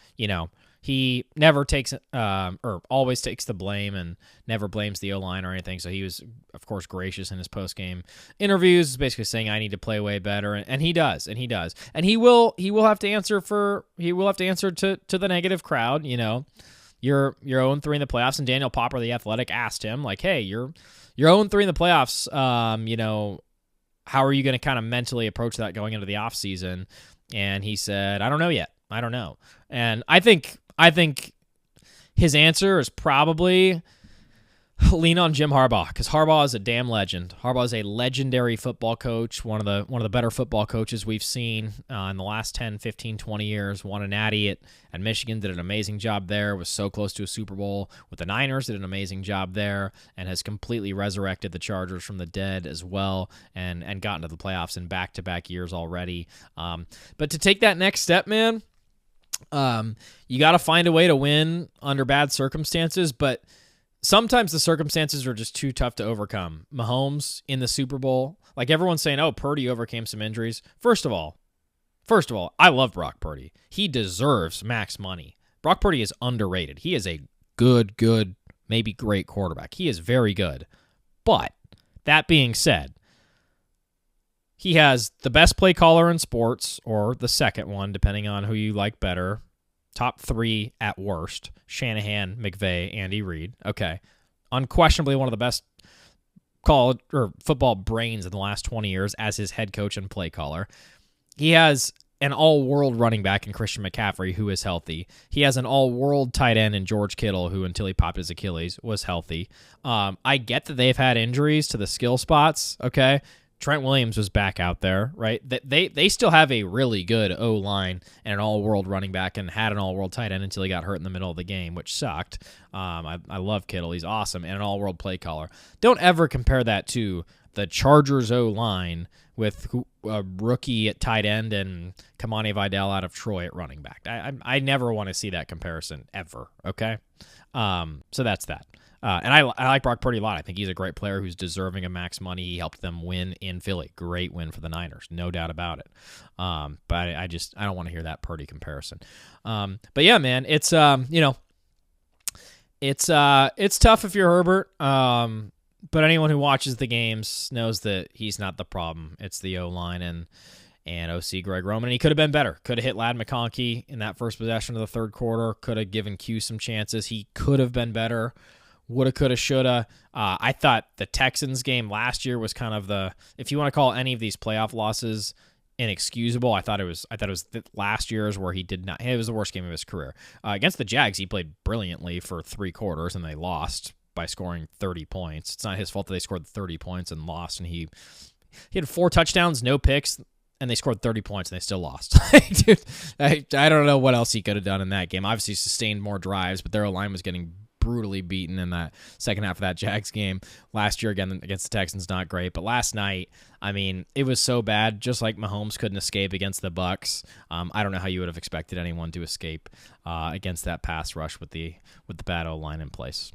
he never takes or always takes the blame and never blames the O-line or anything. So he was, of course, gracious in his post-game interviews, basically saying, I need to play way better. And he does. And he will have to answer to the negative crowd. You're 0-3 in the playoffs. And Daniel Popper, the Athletic, asked him, like, hey, you're 0-3 in the playoffs. How are you going to kind of mentally approach that going into the offseason? And he said, I don't know yet. I don't know. And I think his answer is probably lean on Jim Harbaugh, because Harbaugh is a damn legend. Harbaugh is a legendary football coach, one of the better football coaches we've seen in the last 10, 15, 20 years. Won a natty at Michigan, did an amazing job there, was so close to a Super Bowl with the Niners, did an amazing job there, and has completely resurrected the Chargers from the dead as well, and gotten to the playoffs in back-to-back years already. But to take that next step, man, you got to find a way to win under bad circumstances, but sometimes the circumstances are just too tough to overcome. Mahomes in the Super Bowl, like, everyone's saying, oh, Purdy overcame some injuries. First of all, I love Brock Purdy. He deserves max money. Brock Purdy is underrated. He is a good, maybe great quarterback. He is very good. But that being said, he has the best play caller in sports, or the second one, depending on who you like better. Top 3 at worst: Shanahan, McVay, Andy Reid. Okay. Unquestionably one of the best college or football brains in the last 20 years as his head coach and play caller. He has an all-world running back in Christian McCaffrey, who is healthy. He has an all-world tight end in George Kittle, who, until he popped his Achilles, was healthy. I get that they've had injuries to the skill spots, okay? Trent Williams was back out there, right? They still have a really good O-line and an all-world running back, and had an all-world tight end until he got hurt in the middle of the game, which sucked. I love Kittle. He's awesome, and an all-world play caller. Don't ever compare that to the Chargers O-line with a rookie at tight end and Kamani Vidal out of Troy at running back. I never want to see that comparison ever, okay? So that's that. And I like Brock Purdy a lot. I think he's a great player who's deserving of max money. He helped them win in Philly. Great win for the Niners, no doubt about it. But I don't want to hear that Purdy comparison. But yeah, man, it's tough if you're Herbert. But anyone who watches the games knows that he's not the problem. It's the O-line and OC Greg Roman. And he could have been better. Could have hit Ladd McConkey in that first possession of the third quarter. Could have given Q some chances. He could have been better. Woulda, coulda, shoulda. I thought the Texans game last year was kind of if you want to call any of these playoff losses inexcusable. I thought it was last year's where he did not. It was the worst game of his career. Against the Jags, he played brilliantly for 3 quarters, and they lost by scoring 30 points. It's not his fault that they scored 30 points and lost, and he had 4 touchdowns, no picks, and they scored 30 points, and they still lost. Dude, I don't know what else he could have done in that game. Obviously, sustained more drives, but their line was getting brutally beaten in that second half of that Jags game. Last year, again, against the Texans, not great. But last night, I mean, it was so bad, just like Mahomes couldn't escape against the Bucs. I don't know how you would have expected anyone to escape against that pass rush with the bad O-line in place.